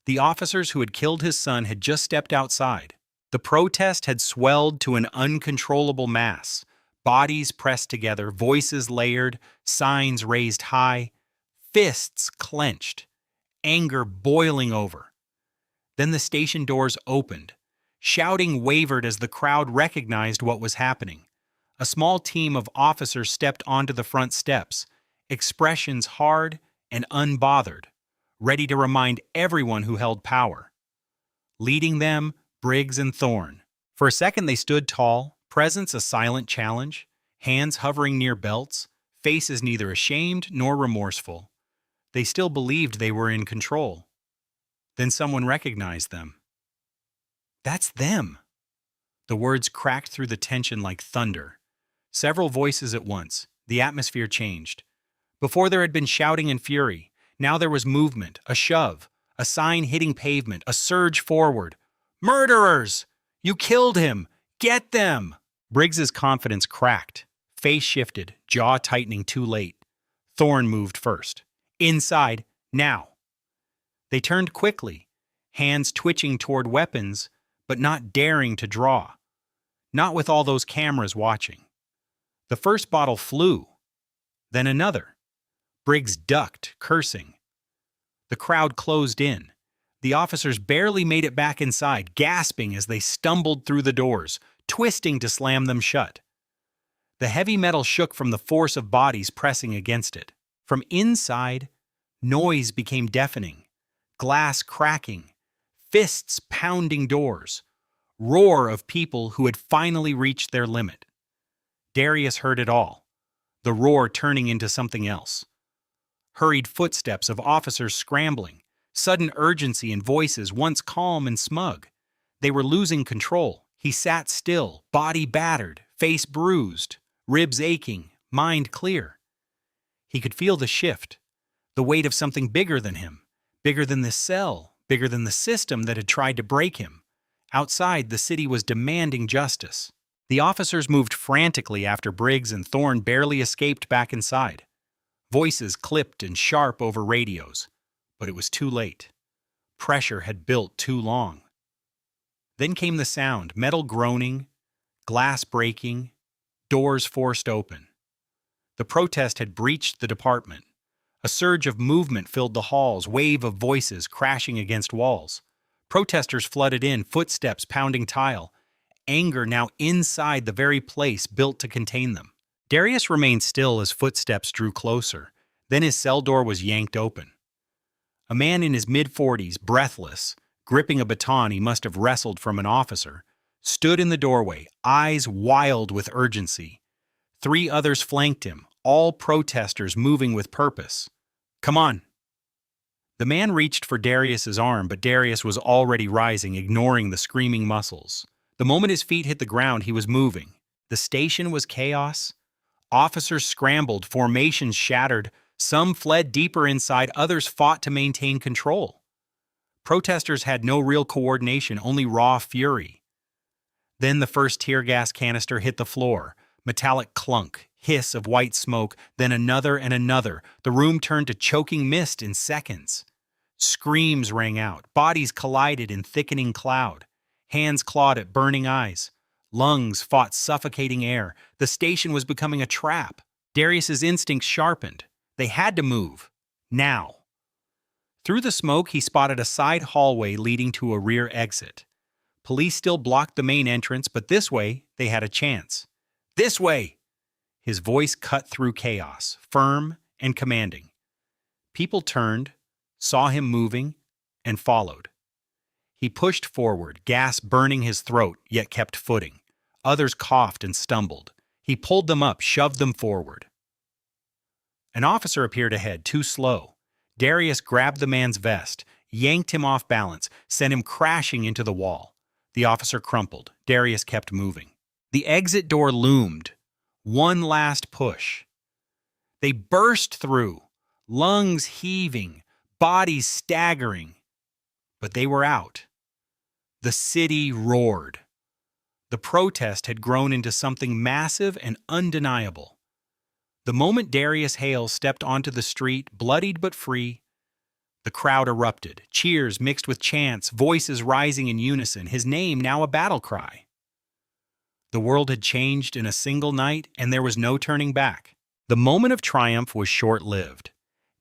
The officers who had killed his son had just stepped outside. The protest had swelled to an uncontrollable mass. Bodies pressed together, voices layered, signs raised high, fists clenched, anger boiling over. Then the station doors opened. Shouting wavered as the crowd recognized what was happening. A small team of officers stepped onto the front steps, expressions hard and unbothered, ready to remind everyone who held power. Leading them, Briggs and Thorne. For a second they stood tall, presence a silent challenge, hands hovering near belts, faces neither ashamed nor remorseful. They still believed they were in control. Then someone recognized them. That's them. The words cracked through the tension like thunder. Several voices at once. The atmosphere changed. Before there had been shouting and fury. Now there was movement, a shove, a sign hitting pavement, a surge forward. Murderers! You killed him! Get them! Briggs's confidence cracked. Face shifted, jaw tightening too late. Thorne moved first. Inside, now. They turned quickly, hands twitching toward weapons, but not daring to draw. Not with all those cameras watching. The first bottle flew. Then another. Briggs ducked, cursing. The crowd closed in. The officers barely made it back inside, gasping as they stumbled through the doors, twisting to slam them shut. The heavy metal shook from the force of bodies pressing against it. From inside, noise became deafening. Glass cracking, fists pounding doors, roar of people who had finally reached their limit. Darius heard it all, the roar turning into something else. Hurried footsteps of officers scrambling, sudden urgency in voices once calm and smug. They were losing control. He sat still, body battered, face bruised, ribs aching, mind clear. He could feel the shift, the weight of something bigger than him, bigger than this cell, bigger than the system that had tried to break him. Outside, the city was demanding justice. The officers moved frantically after Briggs and Thorne barely escaped back inside. Voices clipped and sharp over radios, but it was too late. Pressure had built too long. Then came the sound, metal groaning, glass breaking, doors forced open. The protest had breached the department. A surge of movement filled the halls, wave of voices crashing against walls. Protesters flooded in, footsteps pounding tile, anger now inside the very place built to contain them. Darius remained still as footsteps drew closer. Then his cell door was yanked open. A man in his mid-40s, breathless, gripping a baton he must have wrestled from an officer, stood in the doorway, eyes wild with urgency. 3 others flanked him, all protesters moving with purpose. Come on. The man reached for Darius's arm, but Darius was already rising, ignoring the screaming muscles. The moment his feet hit the ground, he was moving. The station was chaos. Officers scrambled, formations shattered. Some fled deeper inside, others fought to maintain control. Protesters had no real coordination, only raw fury. Then the first tear gas canister hit the floor. Metallic clunk, hiss of white smoke, then another and another. The room turned to choking mist in seconds. Screams rang out. Bodies collided in thickening cloud. Hands clawed at burning eyes. Lungs fought suffocating air. The station was becoming a trap. Darius's instincts sharpened. They had to move. Now. Through the smoke, he spotted a side hallway leading to a rear exit. Police still blocked the main entrance, but this way, they had a chance. This way! His voice cut through chaos, firm and commanding. People turned, saw him moving, and followed. He pushed forward, gas burning his throat, yet kept footing. Others coughed and stumbled. He pulled them up, shoved them forward. An officer appeared ahead, too slow. Darius grabbed the man's vest, yanked him off balance, sent him crashing into the wall. The officer crumpled. Darius kept moving. The exit door loomed. One last push. They burst through, lungs heaving, bodies staggering. But they were out. The city roared. The protest had grown into something massive and undeniable. The moment Darius Hale stepped onto the street, bloodied but free, the crowd erupted, cheers mixed with chants, voices rising in unison, his name now a battle cry. The world had changed in a single night, and there was no turning back. The moment of triumph was short-lived.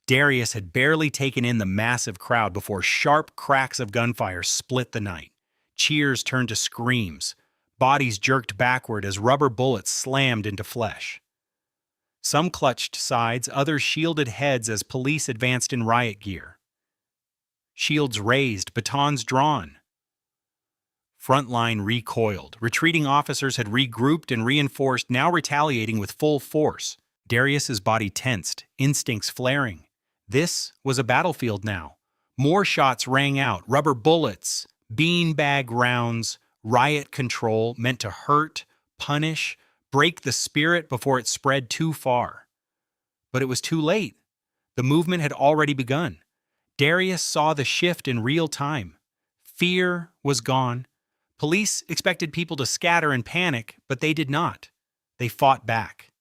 Darius had barely taken in the massive crowd before sharp cracks of gunfire split the night. Cheers turned to screams. Bodies jerked backward as rubber bullets slammed into flesh. Some clutched sides, others shielded heads as police advanced in riot gear. Shields raised, batons drawn. Frontline recoiled. Retreating officers had regrouped and reinforced, now retaliating with full force. Darius's body tensed, instincts flaring. This was a battlefield now. More shots rang out, rubber bullets, beanbag rounds, riot control meant to hurt, punish, break the spirit before it spread too far. But it was too late. The movement had already begun. Darius saw the shift in real time. Fear was gone. Police expected people to scatter and panic, but they did not. They fought back.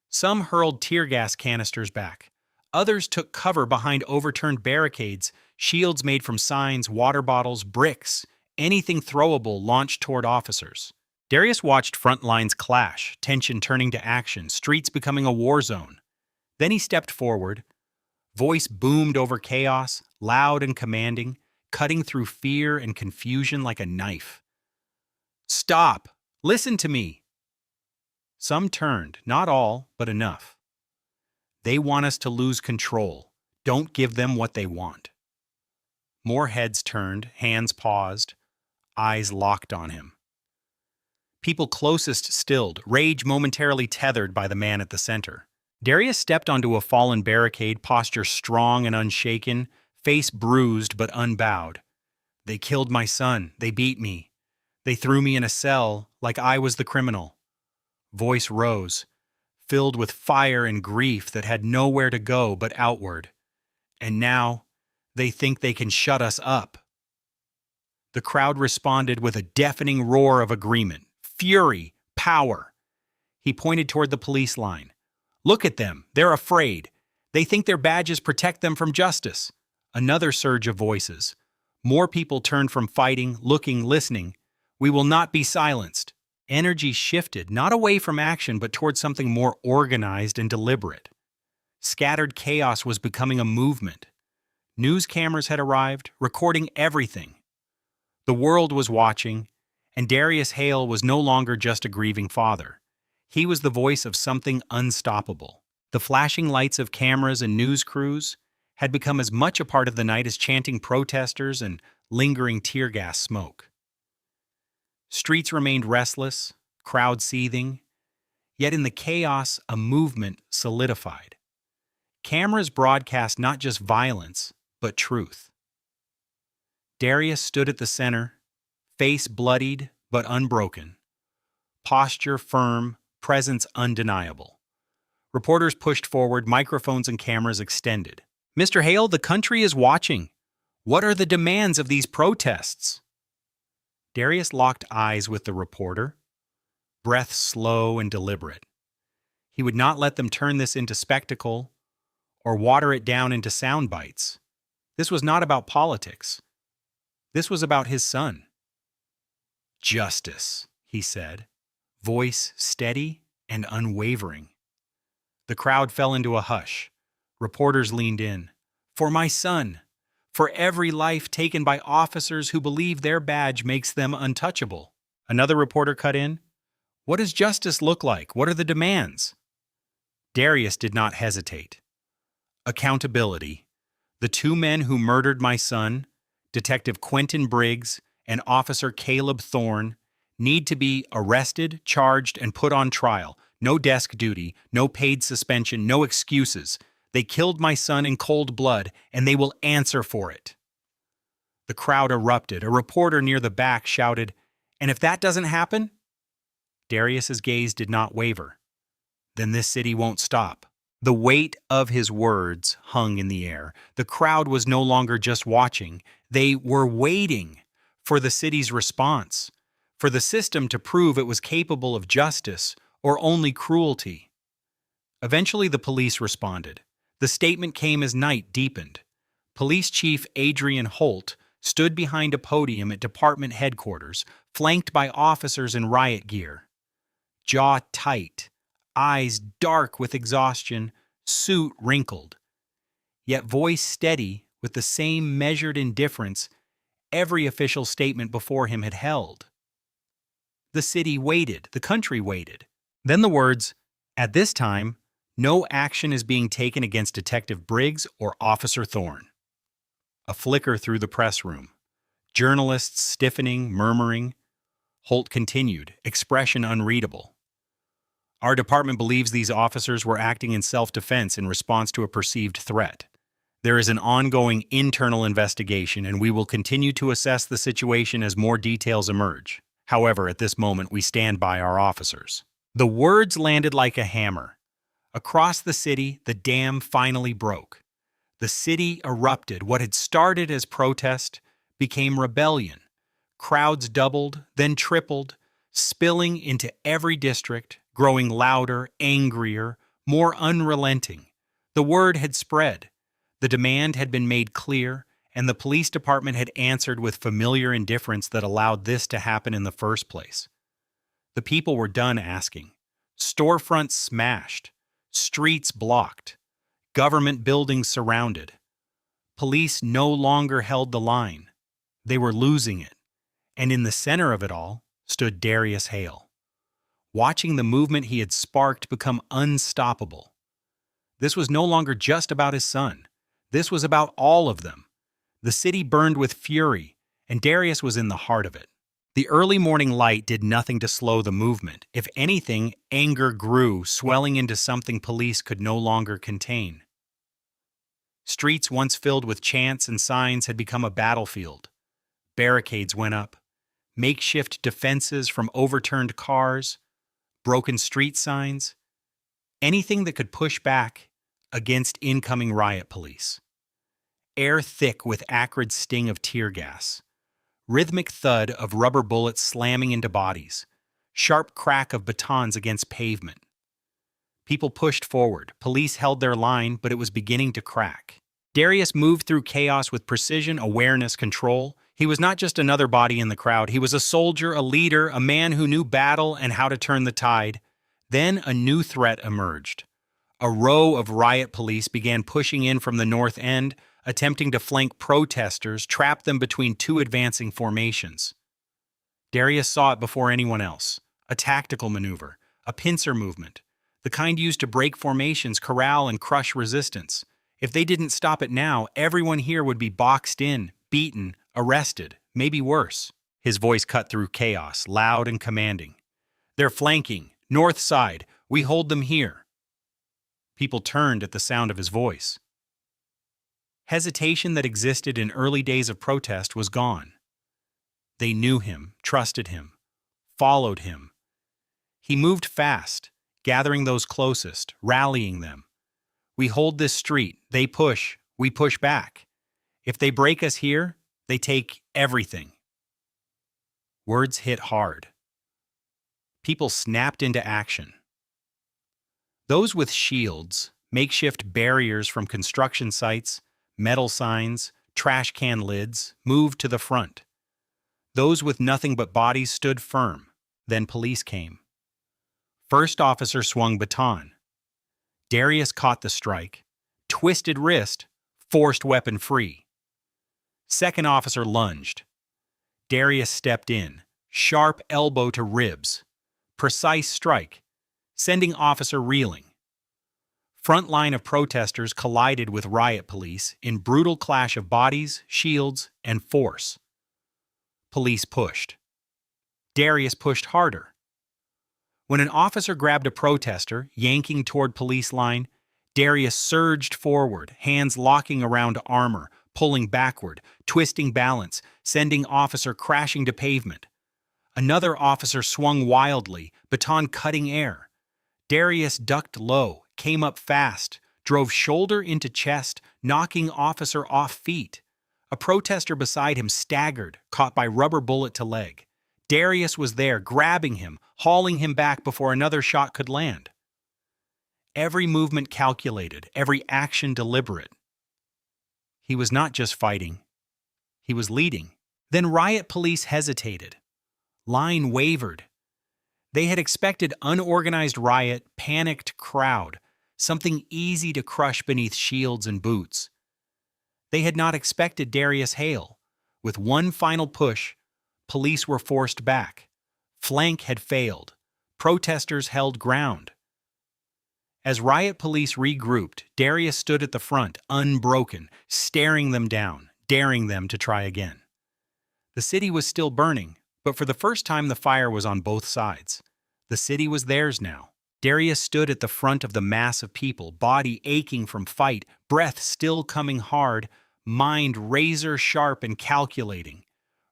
Some hurled tear gas canisters back. Others took cover behind overturned barricades, shields made from signs, water bottles, bricks, anything throwable launched toward officers. Darius watched front lines clash, tension turning to action, streets becoming a war zone. Then he stepped forward. Voice boomed over chaos, loud and commanding, cutting through fear and confusion like a knife. "Stop! Listen to me!" Some turned, not all, but enough. "They want us to lose control. Don't give them what they want." More heads turned, hands paused, eyes locked on him. People closest stilled, rage momentarily tethered by the man at the center. Darius stepped onto a fallen barricade, posture strong and unshaken, face bruised but unbowed. "They killed my son. They beat me. They threw me in a cell like I was the criminal." Voice rose, filled with fire and grief that had nowhere to go but outward. "And now, they think they can shut us up." The crowd responded with a deafening roar of agreement, fury, power. He pointed toward the police line. "Look at them. They're afraid. They think their badges protect them from justice." Another surge of voices. More people turned from fighting, looking, listening. "We will not be silenced." Energy shifted, not away from action, but toward something more organized and deliberate. Scattered chaos was becoming a movement. News cameras had arrived, recording everything. The world was watching, and Darius Hale was no longer just a grieving father. He was the voice of something unstoppable. The flashing lights of cameras and news crews had become as much a part of the night as chanting protesters and lingering tear gas smoke. Streets remained restless, crowd seething, yet in the chaos, a movement solidified. Cameras broadcast not just violence, but truth. Darius stood at the center, face bloodied but unbroken, posture firm, presence undeniable. Reporters pushed forward, microphones and cameras extended. "Mr. Hale, the country is watching. What are the demands of these protests?" Darius locked eyes with the reporter, breath slow and deliberate. He would not let them turn this into spectacle or water it down into sound bites. This was not about politics. This was about his son. "Justice," he said, voice steady and unwavering. The crowd fell into a hush. Reporters leaned in. For my son! For every life taken by officers who believe their badge makes them untouchable. Another reporter cut in. What does justice look like? What are the demands? Darius did not hesitate. Accountability. The two men who murdered my son, Detective Quentin Briggs and Officer Caleb Thorne, need to be arrested, charged, and put on trial. No desk duty, no paid suspension, no excuses. They killed my son in cold blood, and they will answer for it. The crowd erupted. A reporter near the back shouted, And if that doesn't happen? Darius's gaze did not waver. Then this city won't stop. The weight of his words hung in the air. The crowd was no longer just watching. They were waiting for the city's response, for the system to prove it was capable of justice or only cruelty. Eventually, the police responded. The statement came as night deepened. Police Chief Adrian Holt stood behind a podium at department headquarters, flanked by officers in riot gear. Jaw tight, eyes dark with exhaustion, suit wrinkled, yet voice steady with the same measured indifference every official statement before him had held. The city waited, the country waited. Then the words, "At this time, no action is being taken against Detective Briggs or Officer Thorne." A flicker through the press room. Journalists stiffening, murmuring. Holt continued, expression unreadable. Our department believes these officers were acting in self-defense in response to a perceived threat. There is an ongoing internal investigation, and we will continue to assess the situation as more details emerge. However, at this moment, we stand by our officers. The words landed like a hammer. Across the city, the dam finally broke. The city erupted. What had started as protest became rebellion. Crowds doubled, then tripled, spilling into every district, growing louder, angrier, more unrelenting. The word had spread. The demand had been made clear, and the police department had answered with familiar indifference that allowed this to happen in the first place. The people were done asking. Storefronts smashed, streets blocked, government buildings surrounded. Police no longer held the line. They were losing it. And in the center of it all stood Darius Hale, watching the movement he had sparked become unstoppable. This was no longer just about his son. This was about all of them. The city burned with fury, and Darius was in the heart of it. The early morning light did nothing to slow the movement. If anything, anger grew, swelling into something police could no longer contain. Streets once filled with chants and signs had become a battlefield. Barricades went up. Makeshift defenses from overturned cars, broken street signs, anything that could push back against incoming riot police. Air thick with acrid sting of tear gas. Rhythmic thud of rubber bullets slamming into bodies. Sharp crack of batons against pavement. People pushed forward. Police held their line, but it was beginning to crack. Darius moved through chaos with precision, awareness, control. He was not just another body in the crowd. He was a soldier, a leader, a man who knew battle and how to turn the tide. Then a new threat emerged. A row of riot police began pushing in from the north end, attempting to flank protesters, trap them between two advancing formations. Darius saw it before anyone else. A tactical maneuver, a pincer movement, the kind used to break formations, corral, and crush resistance. If they didn't stop it now, everyone here would be boxed in, beaten, arrested, maybe worse. His voice cut through chaos, loud and commanding. They're flanking, north side, we hold them here. People turned at the sound of his voice. Hesitation that existed in early days of protest was gone. They knew him, trusted him, followed him. He moved fast, gathering those closest, rallying them. We hold this street, they push, we push back. If they break us here, they take everything. Words hit hard. People snapped into action. Those with shields, makeshift barriers from construction sites, metal signs, trash can lids, moved to the front. Those with nothing but bodies stood firm. Then police came. First officer swung baton. Darius caught the strike, twisted wrist, forced weapon free. Second officer lunged. Darius stepped in, sharp elbow to ribs. Precise strike, sending officer reeling. Front line of protesters collided with riot police in brutal clash of bodies, shields, and force. Police pushed. Darius pushed harder. When an officer grabbed a protester, yanking toward police line, Darius surged forward, hands locking around armor, pulling backward, twisting balance, sending officer crashing to pavement. Another officer swung wildly, baton cutting air. Darius ducked low, came up fast, drove shoulder into chest, knocking officer off feet. A protester beside him staggered, caught by rubber bullet to leg. Darius was there, grabbing him, hauling him back before another shot could land. Every movement calculated, every action deliberate. He was not just fighting. He was leading. Then riot police hesitated. Line wavered. They had expected unorganized riot, panicked crowd, something easy to crush beneath shields and boots. They had not expected Darius Hale. With one final push, police were forced back. Flank had failed. Protesters held ground. As riot police regrouped, Darius stood at the front, unbroken, staring them down, daring them to try again. The city was still burning, but for the first time the fire was on both sides. The city was theirs now. Darius stood at the front of the mass of people, body aching from fight, breath still coming hard, mind razor-sharp and calculating.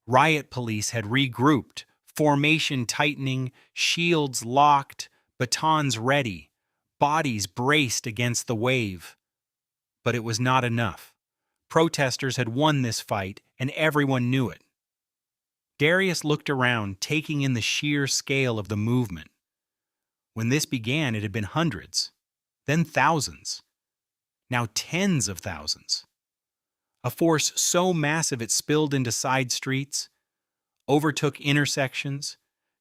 Riot police had regrouped, formation tightening, shields locked, batons ready, bodies braced against the wave. But it was not enough. Protesters had won this fight, and everyone knew it. Darius looked around, taking in the sheer scale of the movement. When this began, it had been hundreds, then thousands, now tens of thousands. A force so massive it spilled into side streets, overtook intersections,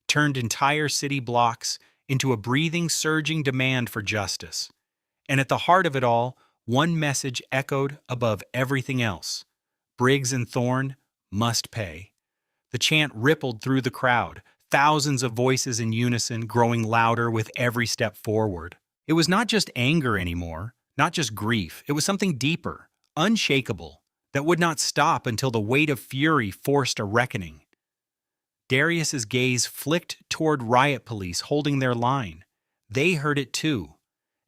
turned entire city blocks into a breathing, surging demand for justice. And at the heart of it all, one message echoed above everything else: Briggs and Thorne must pay. The chant rippled through the crowd, thousands of voices in unison, growing louder with every step forward. It was not just anger anymore, not just grief. It was something deeper, unshakable, that would not stop until the weight of fury forced a reckoning. Darius's gaze flicked toward riot police holding their line. They heard it too,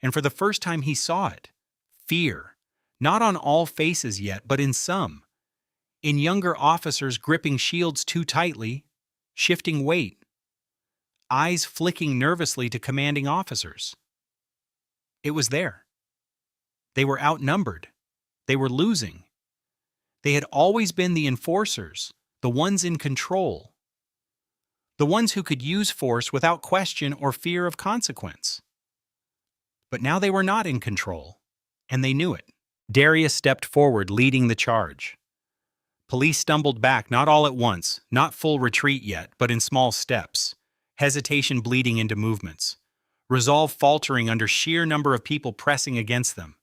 and for the first time he saw it. Fear, not on all faces yet, but in some. In younger officers gripping shields too tightly, shifting weight, eyes flicking nervously to commanding officers. It was there. They were outnumbered. They were losing. They had always been the enforcers, the ones in control, the ones who could use force without question or fear of consequence. But now they were not in control, and they knew it. Darius stepped forward, leading the charge. Police stumbled back, not all at once, not full retreat yet, but in small steps, hesitation bleeding into movements, resolve faltering under sheer number of people pressing against them.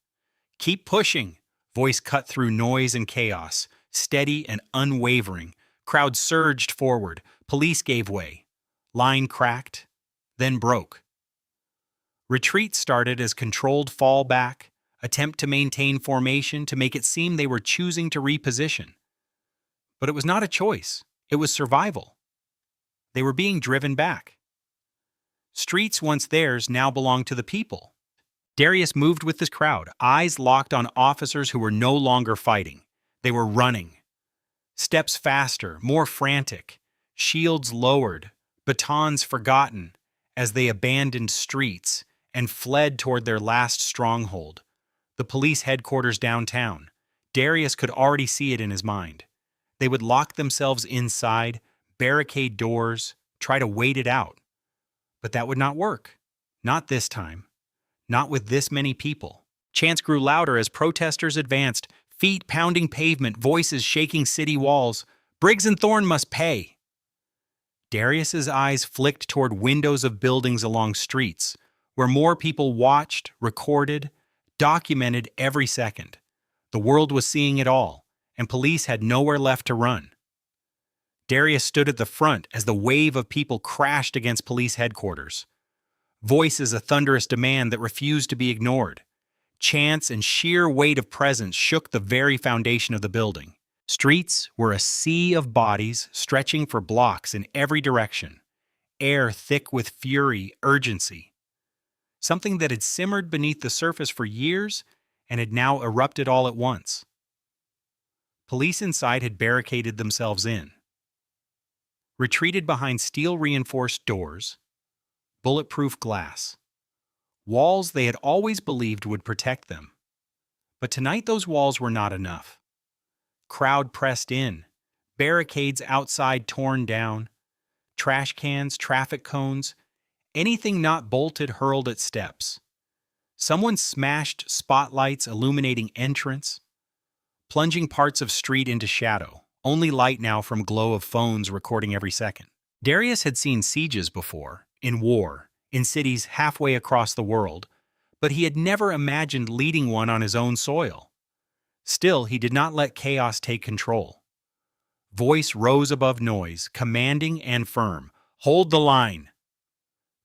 "Keep pushing," voice cut through noise and chaos, steady and unwavering. Crowd surged forward, police gave way. Line cracked, then broke. Retreat started as controlled fallback, attempt to maintain formation to make it seem they were choosing to reposition. But it was not a choice, it was survival. They were being driven back. Streets once theirs now belonged to the people. Darius moved with this crowd, eyes locked on officers who were no longer fighting. They were running. Steps faster, more frantic, shields lowered, batons forgotten, as they abandoned streets and fled toward their last stronghold, the police headquarters downtown. Darius could already see it in his mind. They would lock themselves inside, barricade doors, try to wait it out. But that would not work. Not this time. Not with this many people. Chants grew louder as protesters advanced, feet pounding pavement, voices shaking city walls. "Briggs and Thorne must pay." Darius's eyes flicked toward windows of buildings along streets, where more people watched, recorded, documented every second. The world was seeing it all, and police had nowhere left to run. Darius stood at the front as the wave of people crashed against police headquarters. Voices a thunderous demand that refused to be ignored. Chants and sheer weight of presence shook the very foundation of the building. Streets were a sea of bodies stretching for blocks in every direction, air thick with fury, urgency. Something that had simmered beneath the surface for years and had now erupted all at once. Police inside had barricaded themselves in. Retreated behind steel-reinforced doors, bulletproof glass, walls they had always believed would protect them. But tonight those walls were not enough. Crowd pressed in, barricades outside torn down, trash cans, traffic cones, anything not bolted hurled at steps. Someone smashed spotlights illuminating entrance, plunging parts of street into shadow, only light now from glow of phones recording every second. Darius had seen sieges before, in war, in cities halfway across the world, but he had never imagined leading one on his own soil. Still, he did not let chaos take control. Voice rose above noise, commanding and firm. "Hold the line!"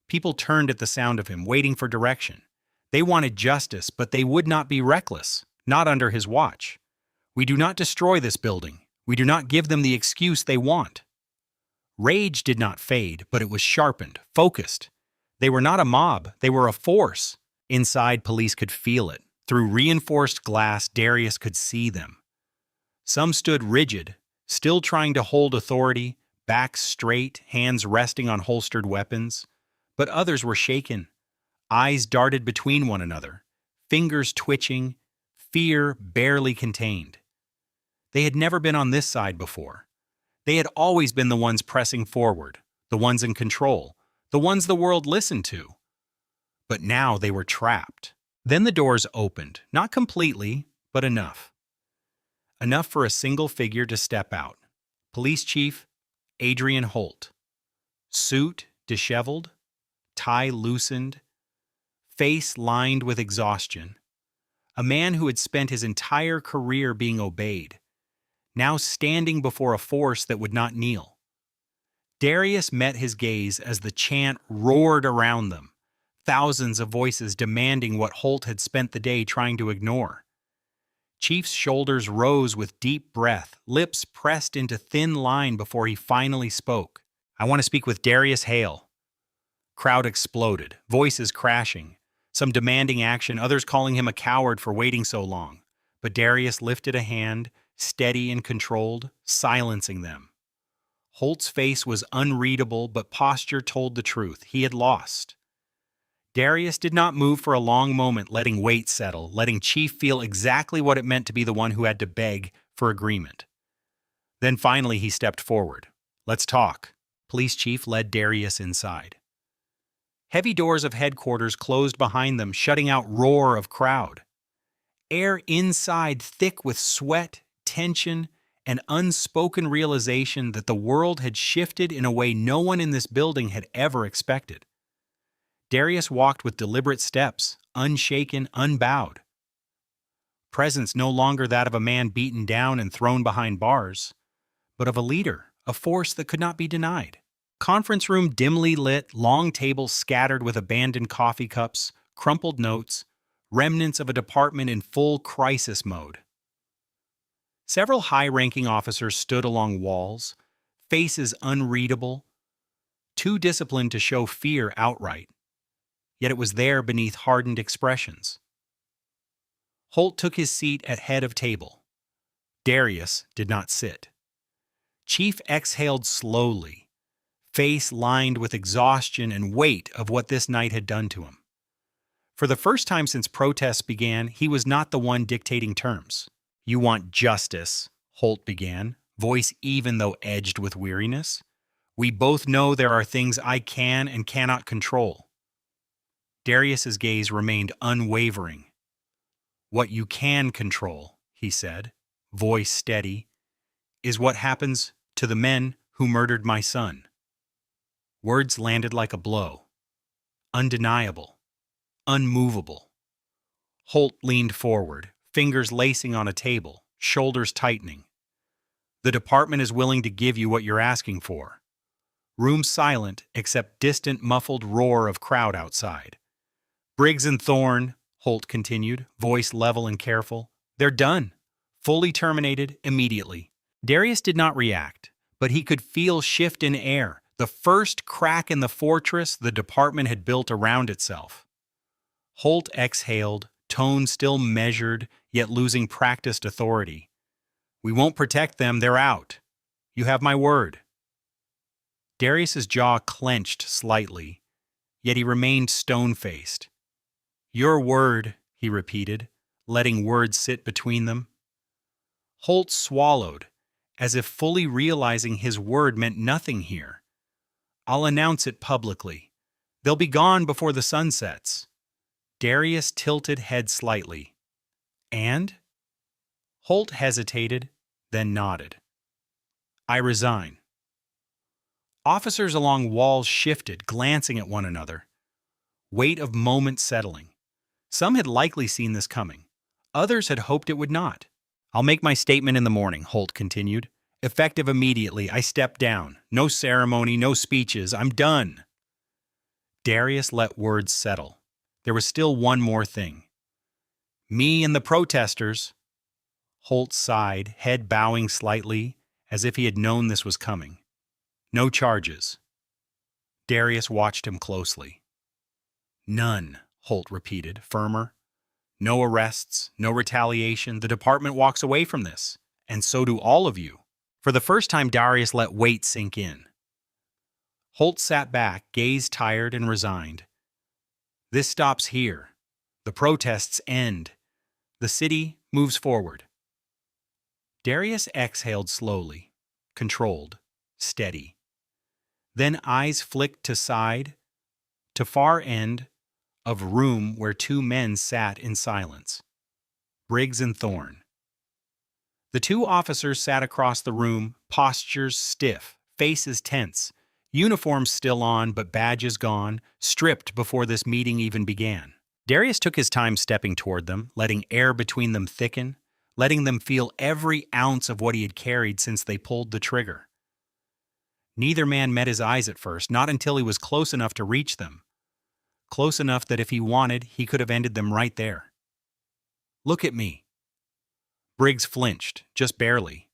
People turned at the sound of him, waiting for direction. They wanted justice, but they would not be reckless, not under his watch. "We do not destroy this building. We do not give them the excuse they want." Rage did not fade, but it was sharpened, focused. They were not a mob, they were a force. Inside, police could feel it. Through reinforced glass, Darius could see them. Some stood rigid, still trying to hold authority, backs straight, hands resting on holstered weapons. But others were shaken. Eyes darted between one another, fingers twitching, fear barely contained. They had never been on this side before. They had always been the ones pressing forward, the ones in control, the ones the world listened to. But now they were trapped. Then the doors opened, not completely, but enough. Enough for a single figure to step out. Police Chief Adrian Holt. Suit disheveled, tie loosened, face lined with exhaustion. A man who had spent his entire career being obeyed, now standing before a force that would not kneel. Darius met his gaze as the chant roared around them, thousands of voices demanding what Holt had spent the day trying to ignore. Chief's shoulders rose with deep breath, lips pressed into thin line before he finally spoke. "I want to speak with Darius Hale." Crowd exploded, voices crashing, some demanding action, others calling him a coward for waiting so long. But Darius lifted a hand, steady and controlled, silencing them. Holt's face was unreadable, but posture told the truth. He had lost. Darius did not move for a long moment, letting weight settle, letting Chief feel exactly what it meant to be the one who had to beg for agreement. Then finally he stepped forward. "Let's talk." Police Chief led Darius inside. Heavy doors of headquarters closed behind them, shutting out roar of crowd. Air inside thick with sweat, tension, and unspoken realization that the world had shifted in a way no one in this building had ever expected. Darius walked with deliberate steps, unshaken, unbowed. Presence no longer that of a man beaten down and thrown behind bars, but of a leader, a force that could not be denied. Conference room dimly lit, long tables scattered with abandoned coffee cups, crumpled notes, remnants of a department in full crisis mode. Several high-ranking officers stood along walls, faces unreadable, too disciplined to show fear outright. Yet it was there beneath hardened expressions. Holt took his seat at head of table. Darius did not sit. Chief exhaled slowly, face lined with exhaustion and weight of what this night had done to him. For the first time since protests began, he was not the one dictating terms. "You want justice," Holt began, voice even though edged with weariness. "We both know there are things I can and cannot control." Darius's gaze remained unwavering. "What you can control," he said, voice steady, "is what happens to the men who murdered my son." Words landed like a blow. Undeniable. Unmovable. Holt leaned forward, fingers lacing on a table, shoulders tightening. The department is willing to give you what you're asking for. Room silent except distant muffled roar of crowd outside. Briggs and Thorne, Holt continued, voice level and careful. They're done. Fully terminated immediately. Darius did not react, but he could feel shift in air, the first crack in the fortress the department had built around itself. Holt exhaled, tone still measured, yet losing practiced authority. We won't protect them, they're out. You have my word. Darius's jaw clenched slightly, yet he remained stone-faced. Your word, he repeated, letting words sit between them. Holt swallowed, as if fully realizing his word meant nothing here. I'll announce it publicly. They'll be gone before the sun sets. Darius tilted head slightly. And? Holt hesitated, then nodded. I resign. Officers along walls shifted, glancing at one another. Weight of moment settling. Some had likely seen this coming. Others had hoped it would not. I'll make my statement in the morning, Holt continued. Effective immediately, I step down. No ceremony, no speeches. I'm done. Darius let words settle. There was still one more thing. Me and the protesters. Holt sighed, head bowing slightly, as if he had known this was coming. No charges. Darius watched him closely. None, Holt repeated, firmer. No arrests, no retaliation. The department walks away from this, and so do all of you. For the first time, Darius let weight sink in. Holt sat back, gaze tired and resigned. This stops here. The protests end. The city moves forward. Darius exhaled slowly, controlled, steady. Then eyes flicked to side, to far end of room where two men sat in silence. Briggs and Thorne. The two officers sat across the room, postures stiff, faces tense, uniforms still on but badges gone, stripped before this meeting even began. Darius took his time stepping toward them, letting air between them thicken, letting them feel every ounce of what he had carried since they pulled the trigger. Neither man met his eyes at first, not until he was close enough to reach them. Close enough that if he wanted, he could have ended them right there. Look at me. Briggs flinched, just barely.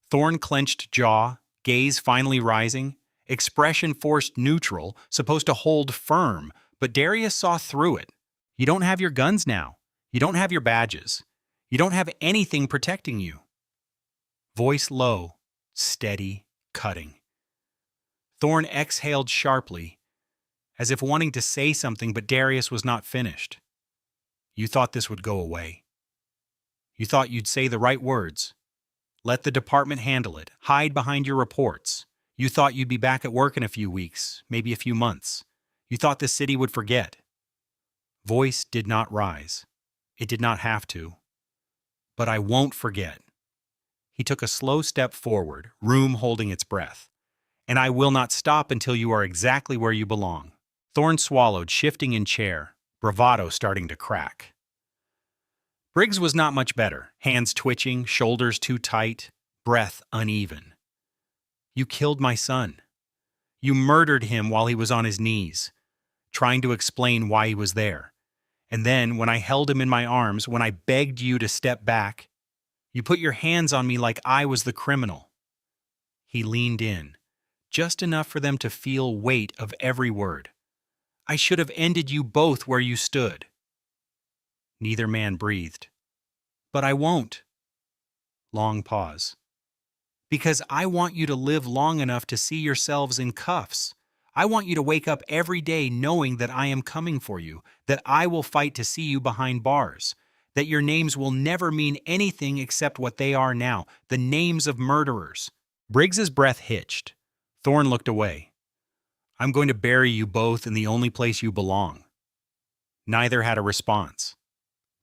Thorne clenched jaw, gaze finally rising, expression forced neutral, supposed to hold firm, but Darius saw through it. You don't have your guns now. You don't have your badges. You don't have anything protecting you. Voice low, steady, cutting. Thorne exhaled sharply, as if wanting to say something, but Darius was not finished. You thought this would go away. You thought you'd say the right words. Let the department handle it. Hide behind your reports. You thought you'd be back at work in a few weeks, maybe a few months. You thought the city would forget. Voice did not rise. It did not have to. But I won't forget. He took a slow step forward, room holding its breath. And I will not stop until you are exactly where you belong. Thorne swallowed, shifting in chair, bravado starting to crack. Briggs was not much better, hands twitching, shoulders too tight, breath uneven. You killed my son. You murdered him while he was on his knees, trying to explain why he was there. And then, when I held him in my arms, when I begged you to step back, you put your hands on me like I was the criminal. He leaned in, just enough for them to feel weight of every word. I should have ended you both where you stood. Neither man breathed. But I won't. Long pause. Because I want you to live long enough to see yourselves in cuffs. I want you to wake up every day knowing that I am coming for you, that I will fight to see you behind bars, that your names will never mean anything except what they are now, the names of murderers. Briggs's breath hitched. Thorne looked away. I'm going to bury you both in the only place you belong. Neither had a response.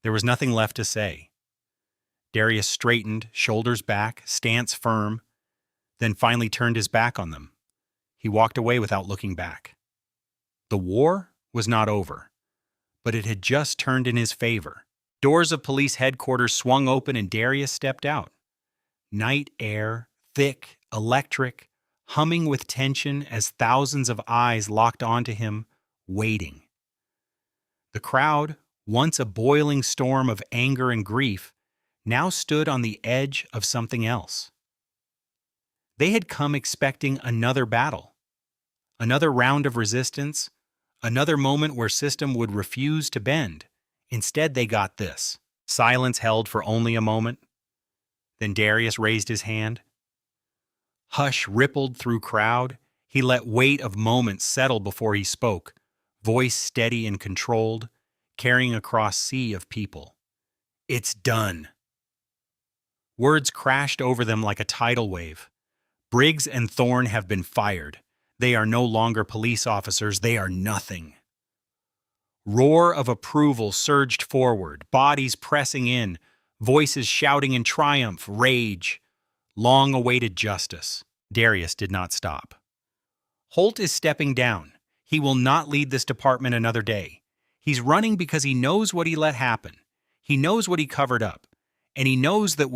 There was nothing left to say. Darius straightened, shoulders back, stance firm, then finally turned his back on them. He walked away without looking back. The war was not over, but it had just turned in his favor. Doors of police headquarters swung open and Darius stepped out. Night air, thick, electric, humming with tension as thousands of eyes locked onto him, waiting. The crowd, once a boiling storm of anger and grief, now stood on the edge of something else. They had come expecting another battle, another round of resistance, another moment where system would refuse to bend. Instead, they got this. Silence held for only a moment. Then Darius raised his hand. Hush rippled through crowd. He let weight of moments settle before he spoke, voice steady and controlled, carrying across sea of people. It's done. Words crashed over them like a tidal wave. Briggs and Thorne have been fired. They are no longer police officers. They are nothing. Roar of approval surged forward, bodies pressing in, voices shouting in triumph, rage. Long-awaited justice. Darius did not stop. Holt is stepping down. He will not lead this department another day. He's running because he knows what he let happen. He knows what he covered up. And he knows that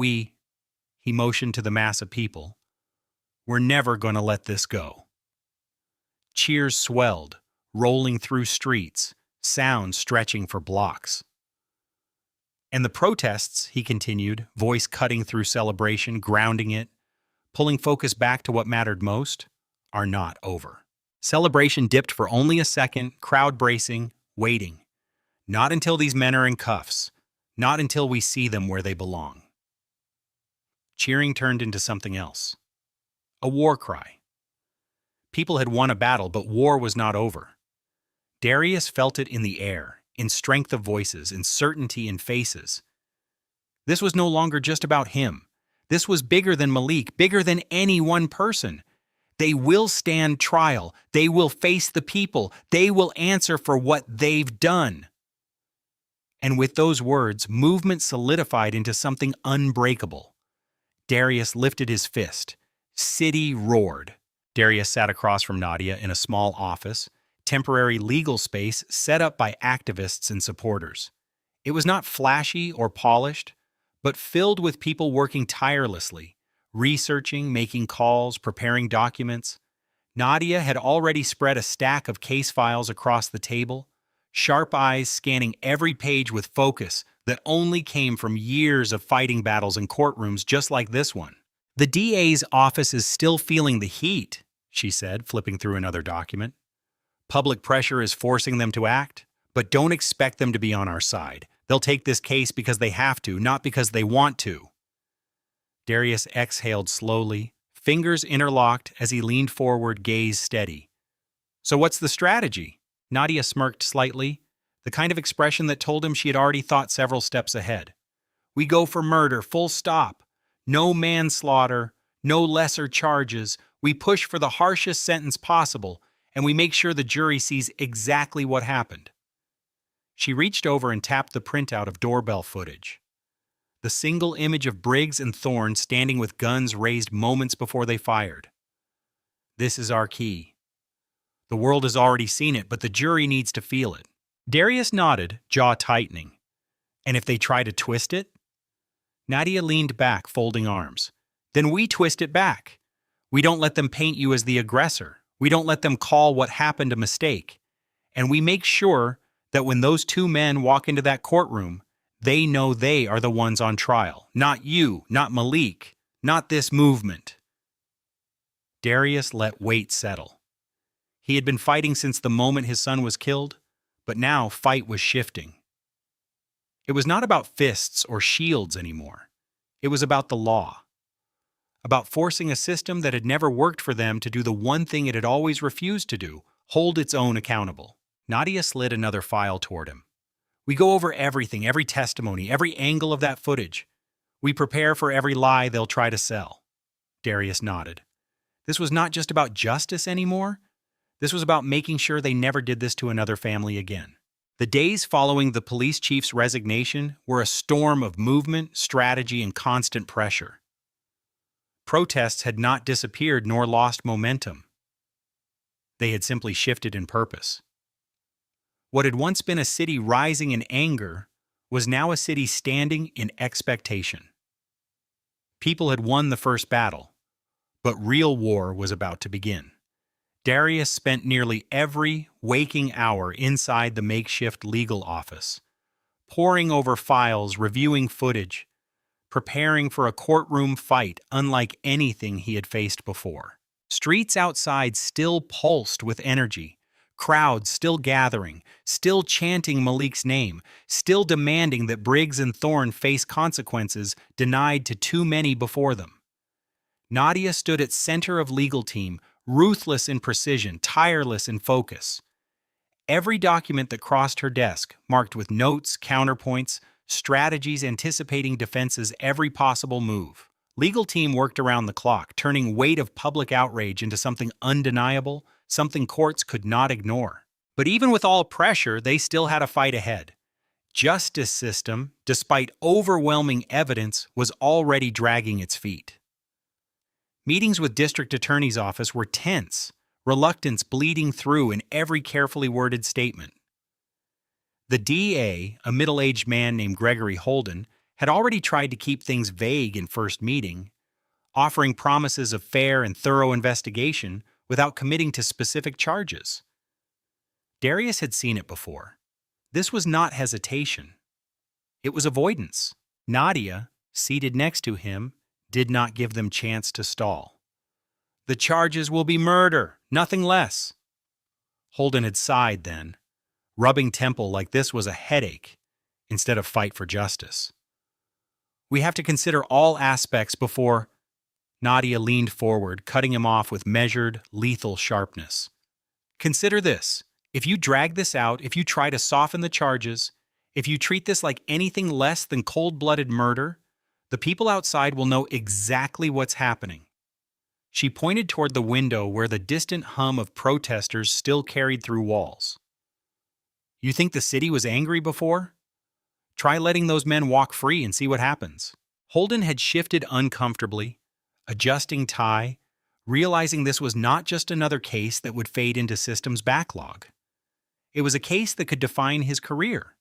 he motioned to the mass of people, we're never going to let this go. Cheers swelled, rolling through streets, sound stretching for blocks. And the protests, he continued, voice cutting through celebration, grounding it, pulling focus back to what mattered most, are not over. Celebration dipped for only a second, crowd bracing, waiting. Not until these men are in cuffs. Not until we see them where they belong. Cheering turned into something else. A war cry. People had won a battle, but war was not over. Darius felt it in the air, in strength of voices, in certainty in faces. This was no longer just about him. This was bigger than Malik, bigger than any one person. They will stand trial. They will face the people. They will answer for what they've done. And with those words, movement solidified into something unbreakable. Darius lifted his fist. City roared. Darius sat across from Nadia in a small office, temporary legal space set up by activists and supporters. It was not flashy or polished, but filled with people working tirelessly, researching, making calls, preparing documents. Nadia had already spread a stack of case files across the table, sharp eyes scanning every page with focus that only came from years of fighting battles in courtrooms just like this one. The DA's office is still feeling the heat, she said, flipping through another document. Public pressure is forcing them to act, but don't expect them to be on our side. They'll take this case because they have to, not because they want to. Darius exhaled slowly, fingers interlocked as he leaned forward, gaze steady. So what's the strategy? Nadia smirked slightly, the kind of expression that told him she had already thought several steps ahead. We go for murder, full stop. No manslaughter, no lesser charges. We push for the harshest sentence possible, and we make sure the jury sees exactly what happened. She reached over and tapped the printout of doorbell footage. The single image of Briggs and Thorne standing with guns raised moments before they fired. This is our key. The world has already seen it, but the jury needs to feel it. Darius nodded, jaw tightening. And if they try to twist it? Nadia leaned back, folding arms. Then we twist it back. We don't let them paint you as the aggressor. We don't let them call what happened a mistake. And we make sure that when those two men walk into that courtroom, they know they are the ones on trial. Not you, not Malik, not this movement. Darius let weight settle. He had been fighting since the moment his son was killed, but now fight was shifting. It was not about fists or shields anymore. It was about the law. About forcing a system that had never worked for them to do the one thing it had always refused to do, hold its own accountable. Nadia slid another file toward him. We go over everything, every testimony, every angle of that footage. We prepare for every lie they'll try to sell. Darius nodded. This was not just about justice anymore. This was about making sure they never did this to another family again. The days following the police chief's resignation were a storm of movement, strategy, and constant pressure. Protests had not disappeared nor lost momentum. They had simply shifted in purpose. What had once been a city rising in anger was now a city standing in expectation. People had won the first battle, but real war was about to begin. Darius spent nearly every waking hour inside the makeshift legal office, poring over files, reviewing footage, preparing for a courtroom fight unlike anything he had faced before. Streets outside still pulsed with energy, crowds still gathering, still chanting Malik's name, still demanding that Briggs and Thorne face consequences denied to too many before them. Nadia stood at center of legal team, ruthless in precision, tireless in focus. Every document that crossed her desk, marked with notes, counterpoints, strategies anticipating defense's every possible move. Legal team worked around the clock, turning weight of public outrage into something undeniable, something courts could not ignore. But even with all pressure, they still had a fight ahead. Justice system, despite overwhelming evidence, was already dragging its feet. Meetings with district attorney's office were tense, reluctance bleeding through in every carefully worded statement. The DA, a middle-aged man named Gregory Holden, had already tried to keep things vague in first meeting, offering promises of fair and thorough investigation without committing to specific charges. Darius had seen it before. This was not hesitation. It was avoidance. Nadia, seated next to him, did not give them chance to stall. The charges will be murder, nothing less. Holden had sighed then, rubbing temple like this was a headache instead of fight for justice. We have to consider all aspects before... Nadia leaned forward, cutting him off with measured, lethal sharpness. Consider this. If you drag this out, if you try to soften the charges, if you treat this like anything less than cold-blooded murder, the people outside will know exactly what's happening. She pointed toward the window where the distant hum of protesters still carried through walls. You think the city was angry before? Try letting those men walk free and see what happens. Holden had shifted uncomfortably, adjusting tie, realizing this was not just another case that would fade into system's backlog. It was a case that could define his career.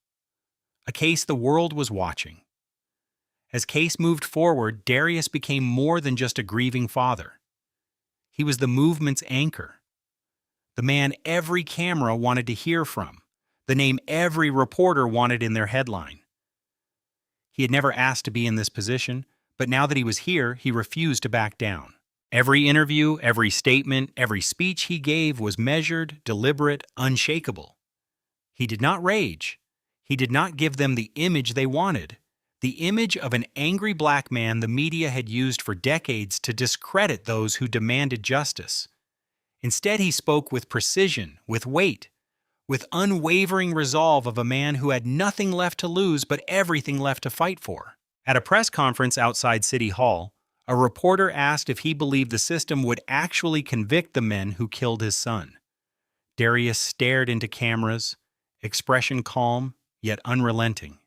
A case the world was watching. As case moved forward, Darius became more than just a grieving father. He was the movement's anchor. The man every camera wanted to hear from. The name every reporter wanted in their headline. He had never asked to be in this position, but now that he was here, he refused to back down. Every interview, every statement, every speech he gave was measured, deliberate, unshakable. He did not rage. He did not give them the image they wanted, the image of an angry black man the media had used for decades to discredit those who demanded justice. Instead, he spoke with precision, with weight, with unwavering resolve of a man who had nothing left to lose but everything left to fight for. At a press conference outside City Hall, a reporter asked if he believed the system would actually convict the men who killed his son. Darius stared into cameras, expression calm, yet unrelenting.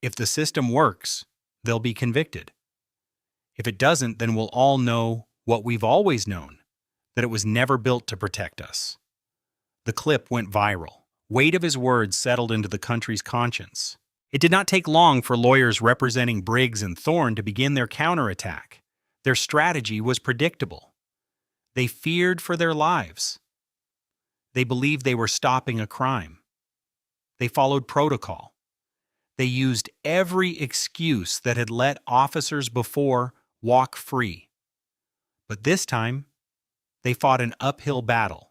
If the system works, they'll be convicted. If it doesn't, then we'll all know what we've always known, that it was never built to protect us. The clip went viral. Weight of his words settled into the country's conscience. It did not take long for lawyers representing Briggs and Thorne to begin their counterattack. Their strategy was predictable. They feared for their lives. They believed they were stopping a crime. They followed protocol. They used every excuse that had let officers before walk free. But this time, they fought an uphill battle.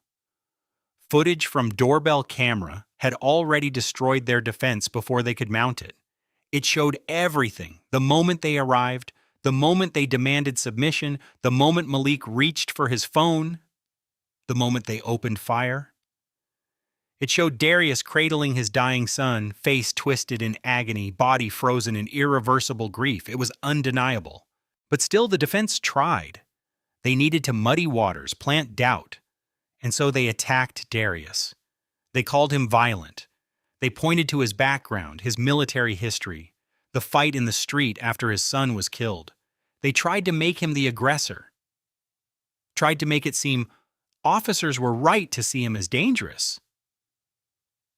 Footage from doorbell camera had already destroyed their defense before they could mount it. It showed everything, the moment they arrived, the moment they demanded submission, the moment Malik reached for his phone, the moment they opened fire. It showed Darius cradling his dying son, face twisted in agony, body frozen in irreversible grief. It was undeniable. But still the defense tried. They needed to muddy waters, plant doubt. And so they attacked Darius. They called him violent. They pointed to his background, his military history, the fight in the street after his son was killed. They tried to make him the aggressor. Tried to make it seem Officers were right to see him as dangerous.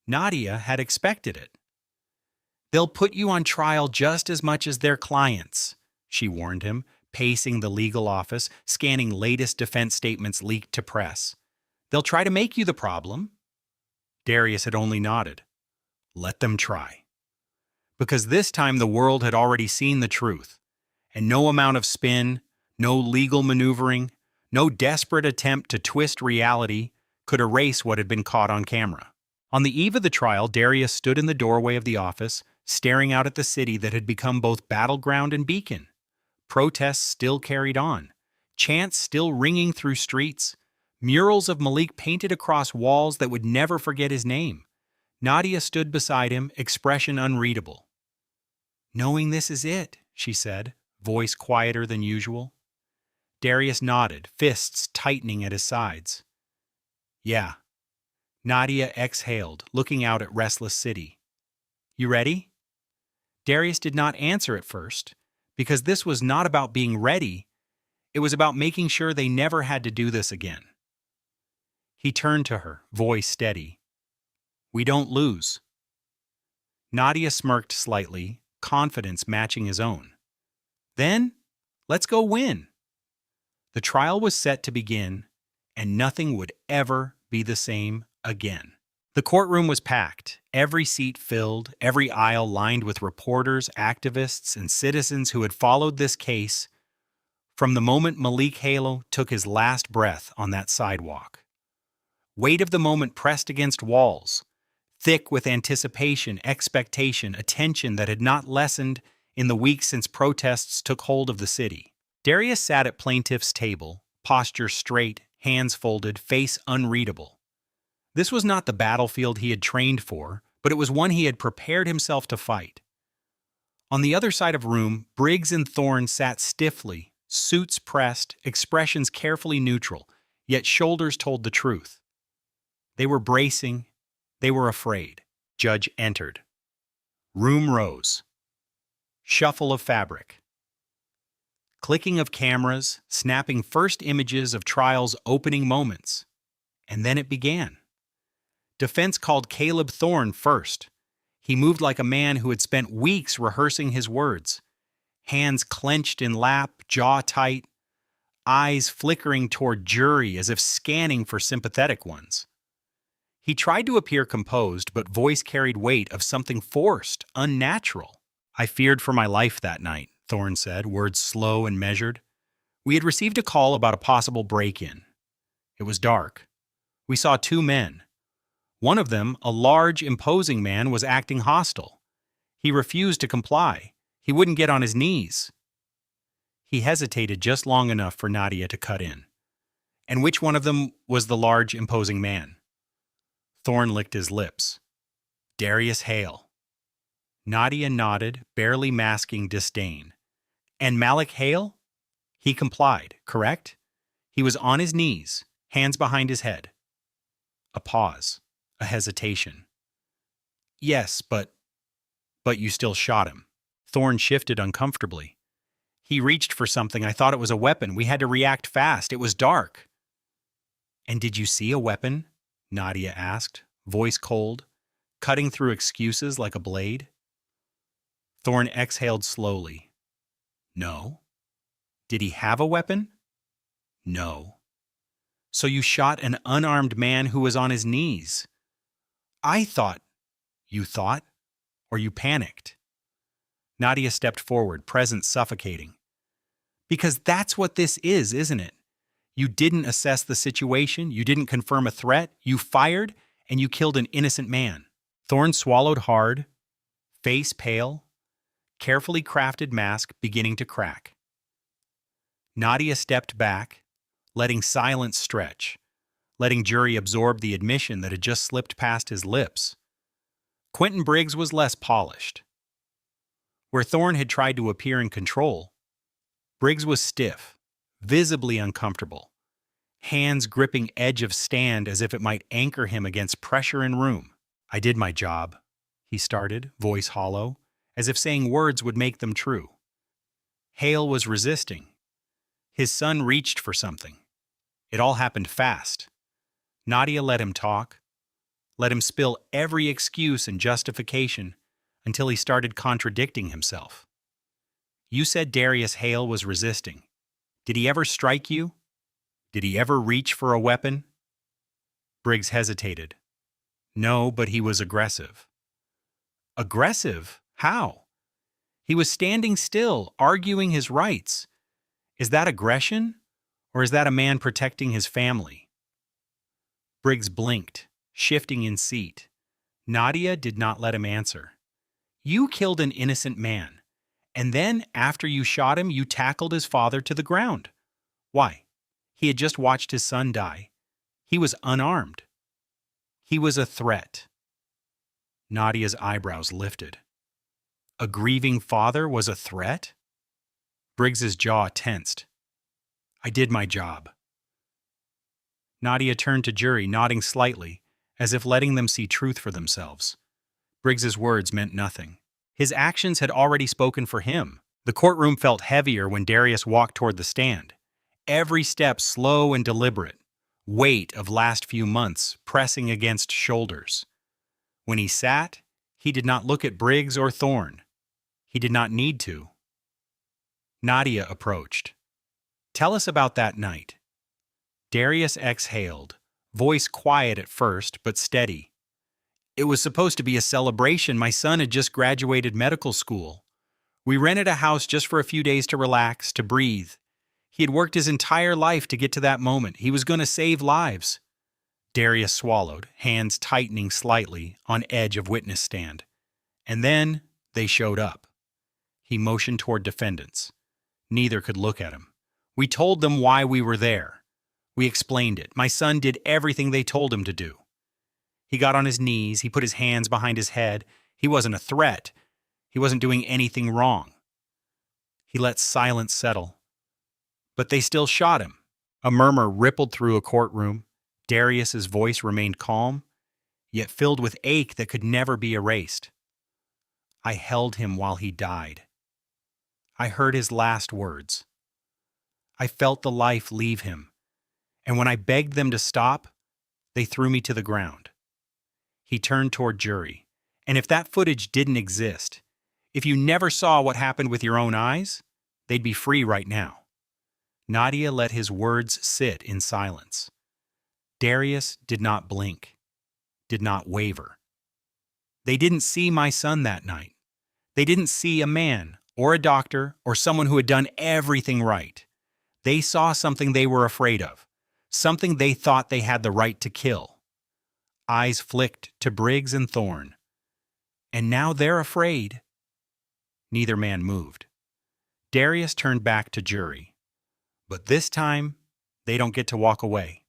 Nadia had expected it. "They'll put you on trial just as much as their clients," she warned him, pacing the legal office, scanning latest defense statements leaked to press. "They'll try to make you the problem." Darius had only nodded. Let them try. Because this time the world had already seen the truth, and no amount of spin, no legal maneuvering, no desperate attempt to twist reality could erase what had been caught on camera. On the eve of the trial, Darius stood in the doorway of the office, staring out at the city that had become both battleground and beacon. Protests still carried on, chants still ringing through streets, murals of Malik painted across walls that would never forget his name. Nadia stood beside him, expression unreadable. "Knowing this is it," she said, voice quieter than usual. Darius nodded, fists tightening at his sides. "Yeah." Nadia exhaled, looking out at restless city. "You ready?" Darius did not answer at first, because this was not about being ready, it was about making sure they never had to do this again. He turned to her, voice steady. "We don't lose." Nadia smirked slightly, confidence matching his own. "Then, let's go win." The trial was set to begin, and nothing would ever be the same again. The courtroom was packed, every seat filled, every aisle lined with reporters, activists, and citizens who had followed this case from the moment Malik Halo took his last breath on that sidewalk. Weight of the moment pressed against walls, thick with anticipation, expectation, attention that had not lessened in the weeks since protests took hold of the city. Darius sat at plaintiff's table, posture straight, hands folded, face unreadable. This was not the battlefield he had trained for, but it was one he had prepared himself to fight. On the other side of the room, Briggs and Thorne sat stiffly, suits pressed, expressions carefully neutral, yet shoulders told the truth. They were bracing, they were afraid. Judge entered. Room rose. Shuffle of fabric. Clicking of cameras, snapping first images of trial's opening moments. And then it began. Defense called Caleb Thorne first. He moved like a man who had spent weeks rehearsing his words. Hands clenched in lap, jaw tight, eyes flickering toward jury as if scanning for sympathetic ones. He tried to appear composed, but voice carried weight of something forced, unnatural. "I feared for my life that night," Thorne said, words slow and measured. "We had received a call about a possible break-in. It was dark. We saw two men. One of them, a large, imposing man, was acting hostile. He refused to comply. He wouldn't get on his knees." He hesitated just long enough for Nadia to cut in. "And which one of them was the large, imposing man?" Thorne licked his lips. "Darius Hale." Nadia nodded, barely masking disdain. "And Malik Hale?" "He complied, correct? He was on his knees, hands behind his head." A pause. A hesitation. "Yes, but you still shot him." Thorne shifted uncomfortably. "He reached for something. I thought it was a weapon. We had to react fast. It was dark." "And did you see a weapon?" Nadia asked, voice cold, cutting through excuses like a blade. Thorne exhaled slowly. "No." "Did he have a weapon?" "No." "So you shot an unarmed man who was on his knees." "I thought—" "You thought? Or you panicked?" Nadia stepped forward, presence suffocating. "Because that's what this is, isn't it? You didn't assess the situation, you didn't confirm a threat, you fired, and you killed an innocent man." Thorne swallowed hard, face pale, carefully crafted mask beginning to crack. Nadia stepped back, letting silence stretch, letting jury absorb the admission that had just slipped past his lips. Quentin Briggs was less polished. Where Thorne had tried to appear in control, Briggs was stiff, visibly uncomfortable, hands gripping edge of stand as if it might anchor him against pressure in room. "I did my job," he started, voice hollow, as if saying words would make them true. Hale was resisting. His son reached for something. It all happened fast. Nadia let him talk, let him spill every excuse and justification until he started contradicting himself. You said Darius Hale was resisting. Did he ever strike you? Did he ever reach for a weapon? Briggs hesitated. No, but he was aggressive. Aggressive? How? He was standing still, arguing his rights. Is that aggression? Or is that a man protecting his family? Briggs blinked, shifting in seat. Nadia did not let him answer. You killed an innocent man, and then, after you shot him, you tackled his father to the ground. Why? He had just watched his son die. He was unarmed. He was a threat. Nadia's eyebrows lifted. A grieving father was a threat? Briggs's jaw tensed. I did my job. Nadia turned to jury, nodding slightly, as if letting them see truth for themselves. Briggs's words meant nothing. His actions had already spoken for him. The courtroom felt heavier when Darius walked toward the stand. Every step slow and deliberate, weight of last few months pressing against shoulders. When he sat, he did not look at Briggs or Thorne. He did not need to. Nadia approached. Tell us about that night. Darius exhaled, voice quiet at first, but steady. It was supposed to be a celebration. My son had just graduated medical school. We rented a house just for a few days to relax, to breathe. He had worked his entire life to get to that moment. He was going to save lives. Darius swallowed, hands tightening slightly, on edge of witness stand. And then they showed up. He motioned toward defendants. Neither could look at him. We told them why we were there. We explained it. My son did everything they told him to do. He got on his knees. He put his hands behind his head. He wasn't a threat. He wasn't doing anything wrong. He let silence settle. But they still shot him. A murmur rippled through a courtroom. Darius's voice remained calm, yet filled with ache that could never be erased. I held him while he died. I heard his last words. I felt the life leave him, and when I begged them to stop, they threw me to the ground. He turned toward jury, and if that footage didn't exist, if you never saw what happened with your own eyes, they'd be free right now. Nadia let his words sit in silence. Darius did not blink, did not waver. They didn't see my son that night. They didn't see a man or a doctor or someone who had done everything right. They saw something they were afraid of, something they thought they had the right to kill. Eyes flicked to Briggs and Thorne. And now they're afraid. Neither man moved. Darius turned back to jury. But this time, they don't get to walk away.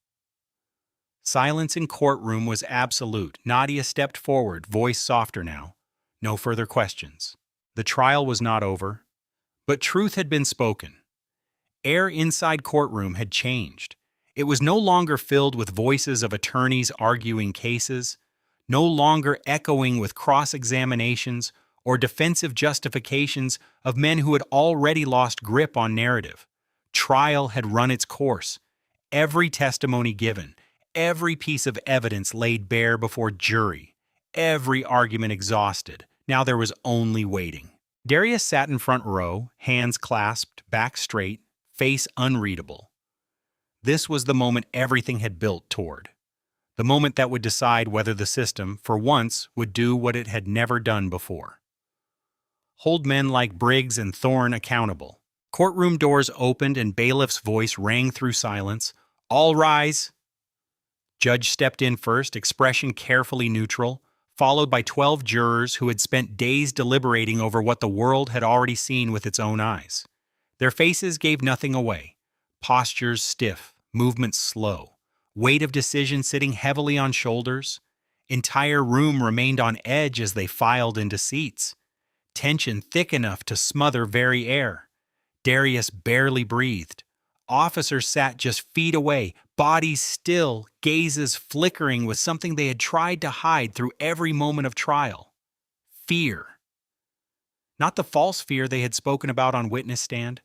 Silence in courtroom was absolute. Nadia stepped forward, voice softer now. No further questions. The trial was not over, but truth had been spoken. Air inside courtroom had changed. It was no longer filled with voices of attorneys arguing cases, no longer echoing with cross-examinations or defensive justifications of men who had already lost grip on narrative. Trial had run its course. Every testimony given, every piece of evidence laid bare before jury, every argument exhausted. Now there was only waiting. Darius sat in front row, hands clasped, back straight, face unreadable. This was the moment everything had built toward. The moment that would decide whether the system, for once, would do what it had never done before. Hold men like Briggs and Thorne accountable. Courtroom doors opened and bailiff's voice rang through silence. All rise. Judge stepped in first, expression carefully neutral, followed by 12 jurors who had spent days deliberating over what the world had already seen with its own eyes. Their faces gave nothing away. Postures stiff, movements slow, weight of decision sitting heavily on shoulders. Entire room remained on edge as they filed into seats. Tension thick enough to smother very air. Darius barely breathed. Officers sat just feet away, bodies still, gazes flickering with something they had tried to hide through every moment of trial. Fear. Not the false fear they had spoken about on witness stand.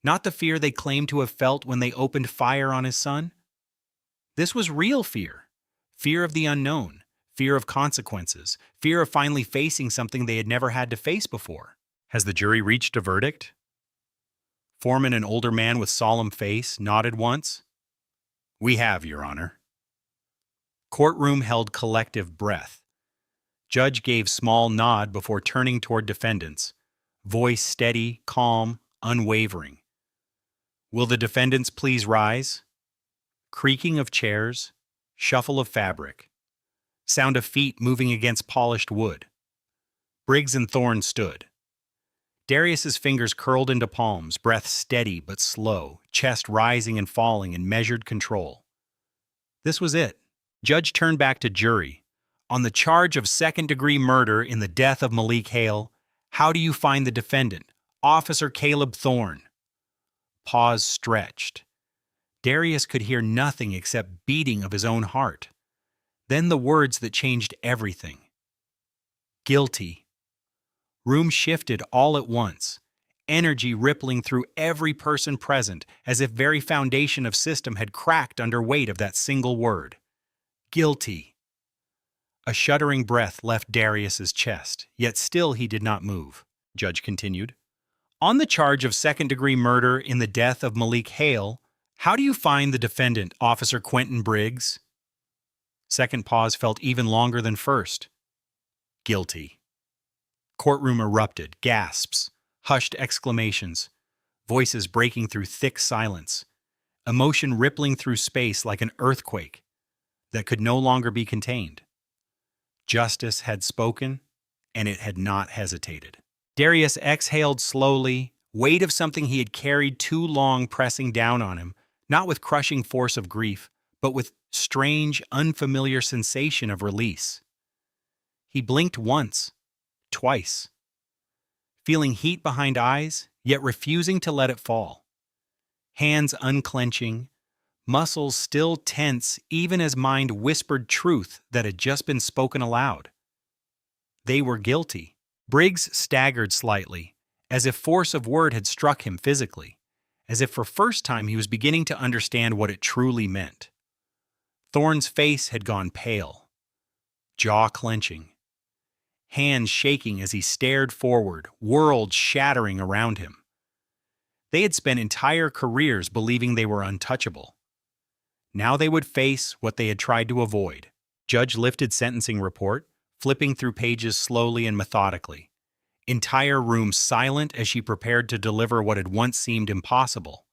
Not the fear they claimed to have felt when they opened fire on his son. This was real fear. Fear of the unknown, fear of consequences, fear of finally facing something they had never had to face before. Has the jury reached a verdict? Foreman, an older man with solemn face, nodded once. We have, Your Honor. Courtroom held collective breath. Judge gave small nod before turning toward defendants, voice steady, calm, unwavering. Will the defendants please rise? Creaking of chairs, shuffle of fabric, sound of feet moving against polished wood. Briggs and Thorne stood. Darius's fingers curled into palms, breath steady but slow, chest rising and falling in measured control. This was it. Judge turned back to jury. On the charge of second-degree murder in the death of Malik Hale, how do you find the defendant, Officer Caleb Thorne? Pause stretched. Darius could hear nothing except beating of his own heart. Then the words that changed everything. Guilty. Room shifted all at once, energy rippling through every person present as if very foundation of system had cracked under weight of that single word. Guilty. A shuddering breath left Darius's chest, yet still he did not move. Judge continued. On the charge of second-degree murder in the death of Malik Hale, how do you find the defendant, Officer Quentin Briggs? Second pause felt even longer than first. Guilty. Courtroom erupted, gasps, hushed exclamations, voices breaking through thick silence, emotion rippling through space like an earthquake that could no longer be contained. Justice had spoken, and it had not hesitated. Darius exhaled slowly, weight of something he had carried too long pressing down on him, not with crushing force of grief, but with strange, unfamiliar sensation of release. He blinked once, twice, feeling heat behind eyes, yet refusing to let it fall. Hands unclenching, muscles still tense even as mind whispered truth that had just been spoken aloud. They were guilty. Briggs staggered slightly, as if force of word had struck him physically, as if for first time he was beginning to understand what it truly meant. Thorne's face had gone pale, jaw clenching, hands shaking as he stared forward, world shattering around him. They had spent entire careers believing they were untouchable. Now they would face what they had tried to avoid. Judge lifted sentencing report, flipping through pages slowly and methodically. Entire room silent as she prepared to deliver what had once seemed impossible.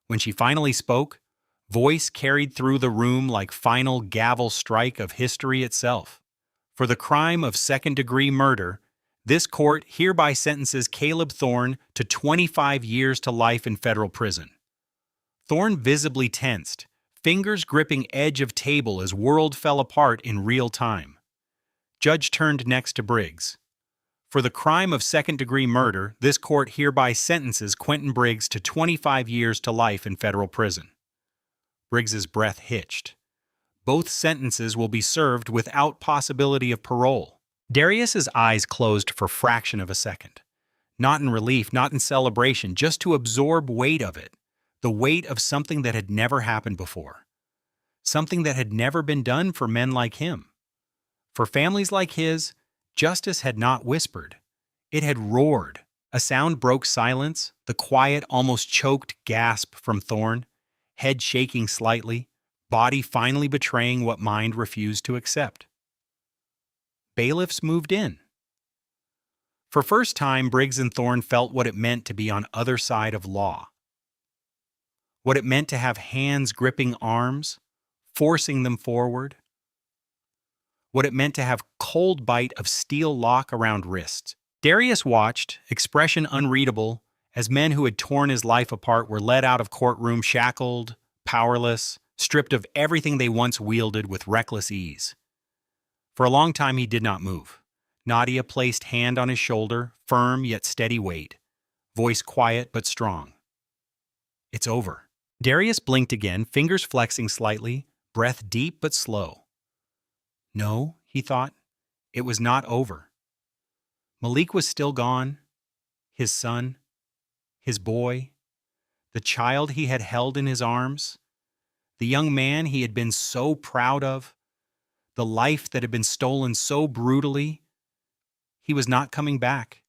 When she finally spoke, voice carried through the room like final gavel strike of history itself. For the crime of second-degree murder, this court hereby sentences Caleb Thorne to 25 years to life in federal prison. Thorne visibly tensed, fingers gripping edge of table as world fell apart in real time. Judge turned next to Briggs. For the crime of second-degree murder, this court hereby sentences Quentin Briggs to 25 years to life in federal prison. Briggs's breath hitched. Both sentences will be served without possibility of parole. Darius's eyes closed for a fraction of a second. Not in relief, not in celebration, just to absorb weight of it. The weight of something that had never happened before. Something that had never been done for men like him. For families like his, justice had not whispered. It had roared. A sound broke silence, the quiet, almost choked gasp from Thorne, head shaking slightly, body finally betraying what mind refused to accept. Bailiffs moved in. For first time, Briggs and Thorne felt what it meant to be on other side of law. What it meant to have hands gripping arms, forcing them forward. What it meant to have cold bite of steel lock around wrists. Darius watched, expression unreadable, as men who had torn his life apart were led out of courtroom shackled, powerless, stripped of everything they once wielded with reckless ease. For a long time he did not move. Nadia placed hand on his shoulder, firm yet steady weight, voice quiet but strong. It's over. Darius blinked again, fingers flexing slightly, breath deep but slow. No, he thought, it was not over. Malik was still gone. His son, his boy, the child he had held in his arms. the young man he had been so proud of, the life that had been stolen so brutally, he was not coming back.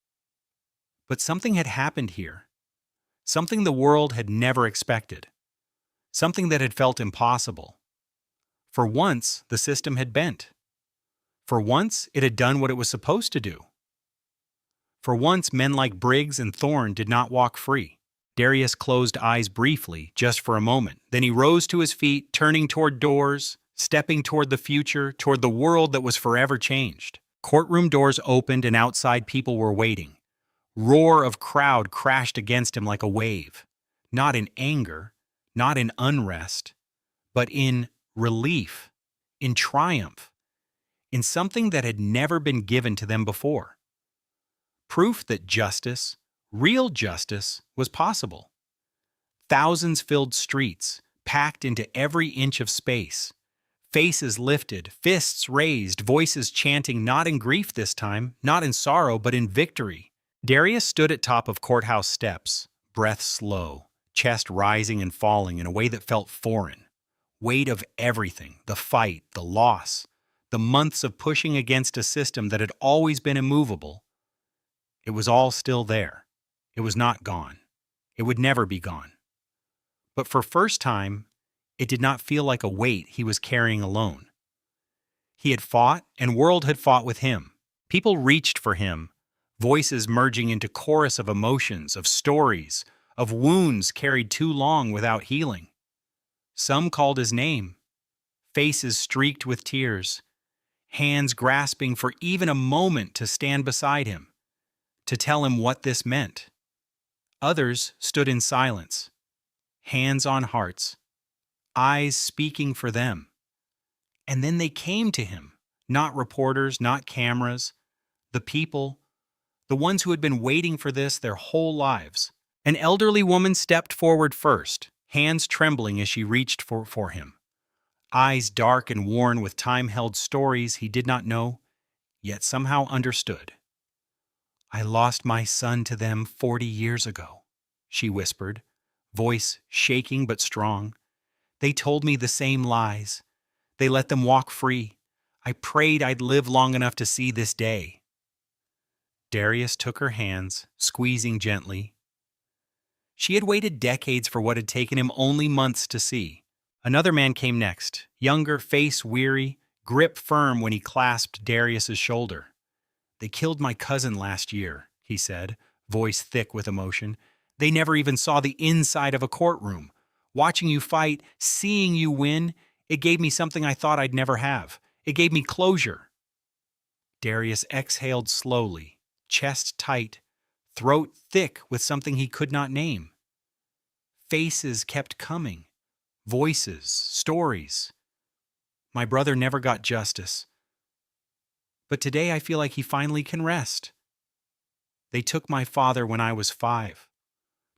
But something had happened here, something the world had never expected, something that had felt impossible. For once, the system had bent. For once, it had done what it was supposed to do. For once, men like Briggs and Thorne did not walk free. Darius closed eyes briefly, just for a moment. Then he rose to his feet, turning toward doors, stepping toward the future, toward the world that was forever changed. Courtroom doors opened and outside people were waiting. Roar of crowd crashed against him like a wave. Not in anger, not in unrest, but in relief, in triumph, in something that had never been given to them before. Proof that justice, real justice, was possible. Thousands filled streets, packed into every inch of space. Faces lifted, fists raised, voices chanting not in grief this time, not in sorrow, but in victory. Darius stood at top of courthouse steps, breath slow, chest rising and falling in a way that felt foreign. Weight of everything, the fight, the loss, the months of pushing against a system that had always been immovable. It was all still there. It was not gone. It would never be gone. But for first time, it did not feel like a weight he was carrying alone. He had fought, and world had fought with him. People reached for him, voices merging into chorus of emotions, of stories, of wounds carried too long without healing. Some called his name, faces streaked with tears, hands grasping for even a moment to stand beside him, to tell him what this meant. Others stood in silence, hands on hearts, eyes speaking for them. And then they came to him, not reporters, not cameras, the people, the ones who had been waiting for this their whole lives. An elderly woman stepped forward first, hands trembling as she reached for him. Eyes dark and worn with time-held stories he did not know, yet somehow understood. "I lost my son to them 40 years ago," she whispered, voice shaking but strong. "They told me the same lies. They let them walk free. I prayed I'd live long enough to see this day." Darius took her hands, squeezing gently. She had waited decades for what had taken him only months to see. Another man came next, younger, face weary, grip firm when he clasped Darius's shoulder. "They killed my cousin last year," he said, voice thick with emotion. "They never even saw the inside of a courtroom. Watching you fight, seeing you win, it gave me something I thought I'd never have. It gave me closure." Darius exhaled slowly, chest tight, throat thick with something he could not name. Faces kept coming, voices, stories. "My brother never got justice. But today I feel like he finally can rest. They took my father when I was 5.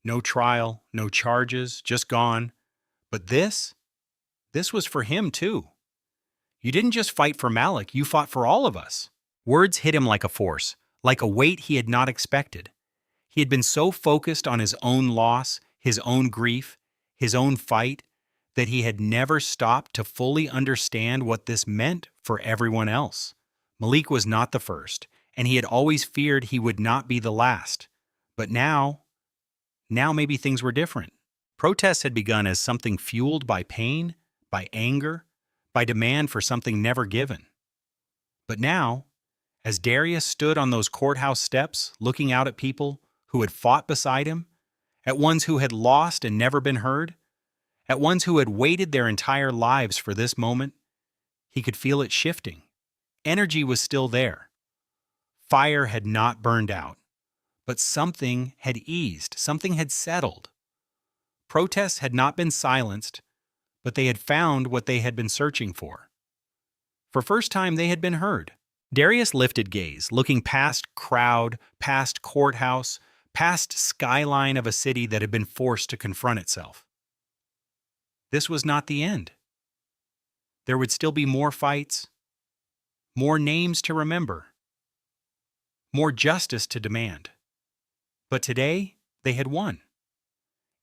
No trial, no charges, just gone. But this was for him too. You didn't just fight for Malik, you fought for all of us." Words hit him like a force, like a weight he had not expected. He had been so focused on his own loss, his own grief, his own fight, that he had never stopped to fully understand what this meant for everyone else. Malik was not the first, and he had always feared he would not be the last. But now maybe things were different. Protests had begun as something fueled by pain, by anger, by demand for something never given. But now, as Darius stood on those courthouse steps, looking out at people who had fought beside him, at ones who had lost and never been heard, at ones who had waited their entire lives for this moment, he could feel it shifting. Energy was still there. Fire had not burned out, but something had eased, something had settled. Protests had not been silenced, but they had found what they had been searching for. For first time, they had been heard. Darius lifted gaze, looking past crowd, past courthouse, past skyline of a city that had been forced to confront itself. This was not the end. There would still be more fights, more names to remember, more justice to demand. But today, they had won.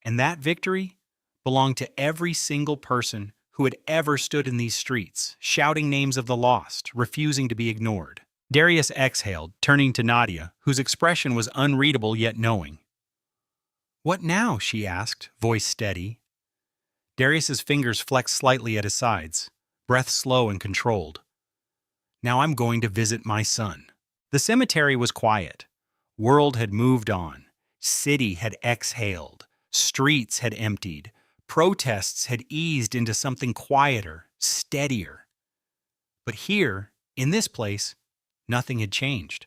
And that victory belonged to every single person who had ever stood in these streets, shouting names of the lost, refusing to be ignored. Darius exhaled, turning to Nadia, whose expression was unreadable yet knowing. "What now?" she asked, voice steady. Darius's fingers flexed slightly at his sides, breath slow and controlled. "Now I'm going to visit my son." The cemetery was quiet. World had moved on. City had exhaled. Streets had emptied. Protests had eased into something quieter, steadier. But here, in this place, nothing had changed.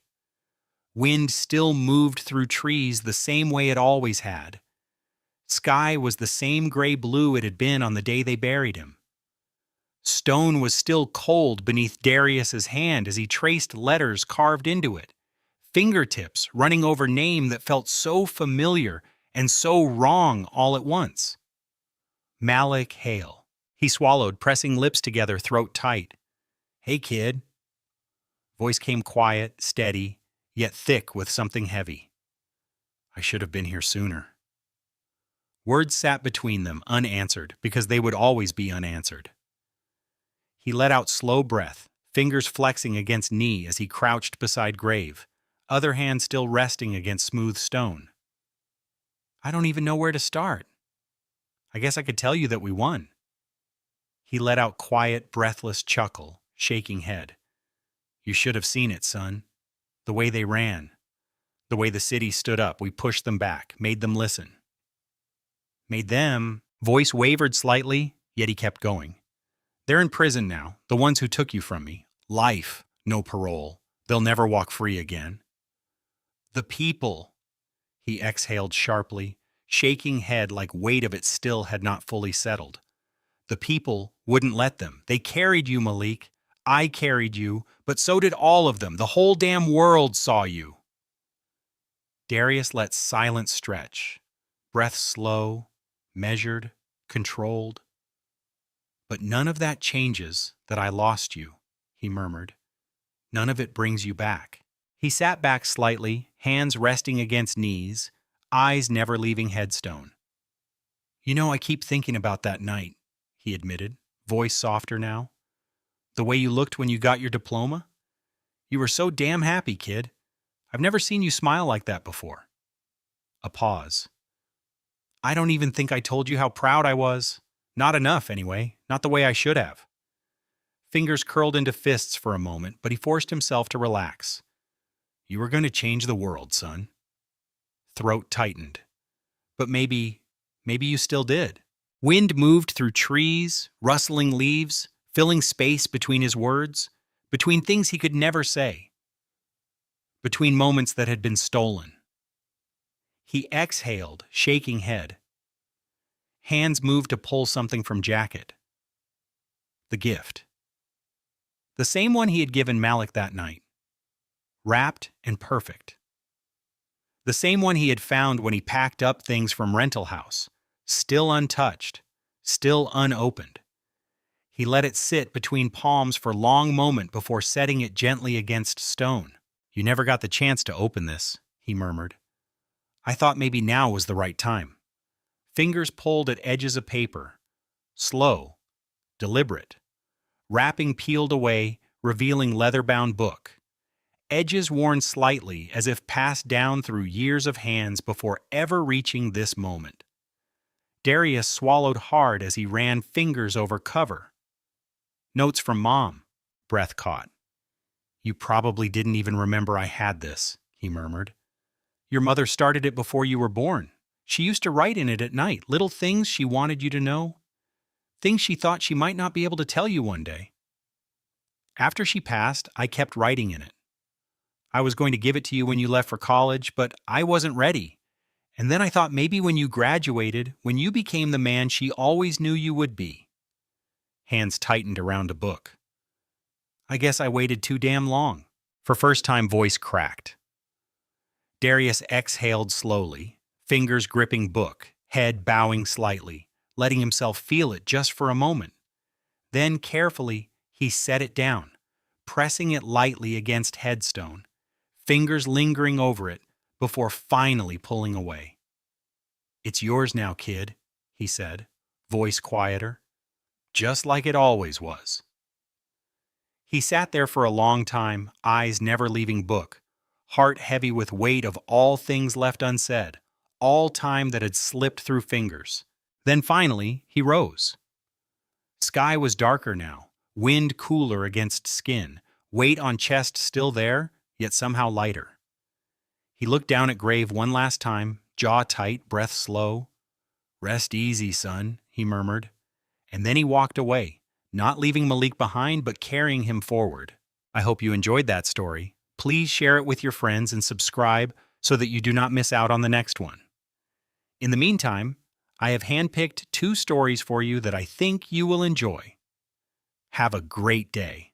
Wind still moved through trees the same way it always had. Sky was the same gray-blue it had been on the day they buried him. Stone was still cold beneath Darius's hand as he traced letters carved into it, fingertips running over name that felt so familiar and so wrong all at once. Malik Hale. He swallowed, pressing lips together, throat tight. "Hey, kid." Voice came quiet, steady, yet thick with something heavy. "I should have been here sooner." Words sat between them, unanswered, because they would always be unanswered. He let out slow breath, fingers flexing against knee as he crouched beside grave, other hand still resting against smooth stone. "I don't even know where to start. I guess I could tell you that we won." He let out quiet, breathless chuckle, shaking head. "You should have seen it, son. The way they ran. The way the city stood up. We pushed them back, made them listen." "Made them?" Voice wavered slightly, yet he kept going. "They're in prison now, the ones who took you from me. Life, no parole. They'll never walk free again." "The people," he exhaled sharply, shaking head like weight of it still had not fully settled. "The people wouldn't let them. They carried you, Malik. I carried you, but so did all of them. The whole damn world saw you." Darius let silence stretch, breath slow, measured, controlled. "But none of that changes that I lost you," he murmured. "None of it brings you back." He sat back slightly, hands resting against knees, eyes never leaving headstone. "You know, I keep thinking about that night," he admitted, voice softer now. "The way you looked when you got your diploma? You were so damn happy, kid. I've never seen you smile like that before." A pause. "I don't even think I told you how proud I was. Not enough, anyway. Not the way I should have." Fingers curled into fists for a moment, but he forced himself to relax. "You were going to change the world, son." Throat tightened. "But maybe you still did." Wind moved through trees, rustling leaves, filling space between his words, between things he could never say, between moments that had been stolen. He exhaled, shaking head. Hands moved to pull something from jacket. The gift. The same one he had given Malik that night. Wrapped and perfect. The same one he had found when he packed up things from rental house, still untouched, still unopened. He let it sit between palms for a long moment before setting it gently against stone. "You never got the chance to open this," he murmured. "I thought maybe now was the right time." Fingers pulled at edges of paper. Slow, deliberate. Wrapping peeled away, revealing leather-bound book. Edges worn slightly as if passed down through years of hands before ever reaching this moment. Darius swallowed hard as he ran fingers over cover. "Notes from Mom," breath caught. "You probably didn't even remember I had this," he murmured. "Your mother started it before you were born. She used to write in it at night, little things she wanted you to know, things she thought she might not be able to tell you one day. After she passed, I kept writing in it. I was going to give it to you when you left for college, but I wasn't ready. And then I thought maybe when you graduated, when you became the man she always knew you would be." Hands tightened around a book. "I guess I waited too damn long." For first time, voice cracked. Darius exhaled slowly, fingers gripping book, head bowing slightly, letting himself feel it just for a moment. Then, carefully, he set it down, pressing it lightly against headstone, fingers lingering over it before finally pulling away. "It's yours now, kid," he said, voice quieter. just like it always was. He sat there for a long time, eyes never leaving book, heart heavy with weight of all things left unsaid, all time that had slipped through fingers. Then finally, he rose. Sky was darker now, wind cooler against skin, weight on chest still there, yet somehow lighter. He looked down at Grave one last time, jaw tight, breath slow. "Rest easy, son," he murmured. And then he walked away, not leaving Malik behind, but carrying him forward. I hope you enjoyed that story. Please share it with your friends and subscribe so that you do not miss out on the next one. In the meantime, I have handpicked 2 stories for you that I think you will enjoy. Have a great day.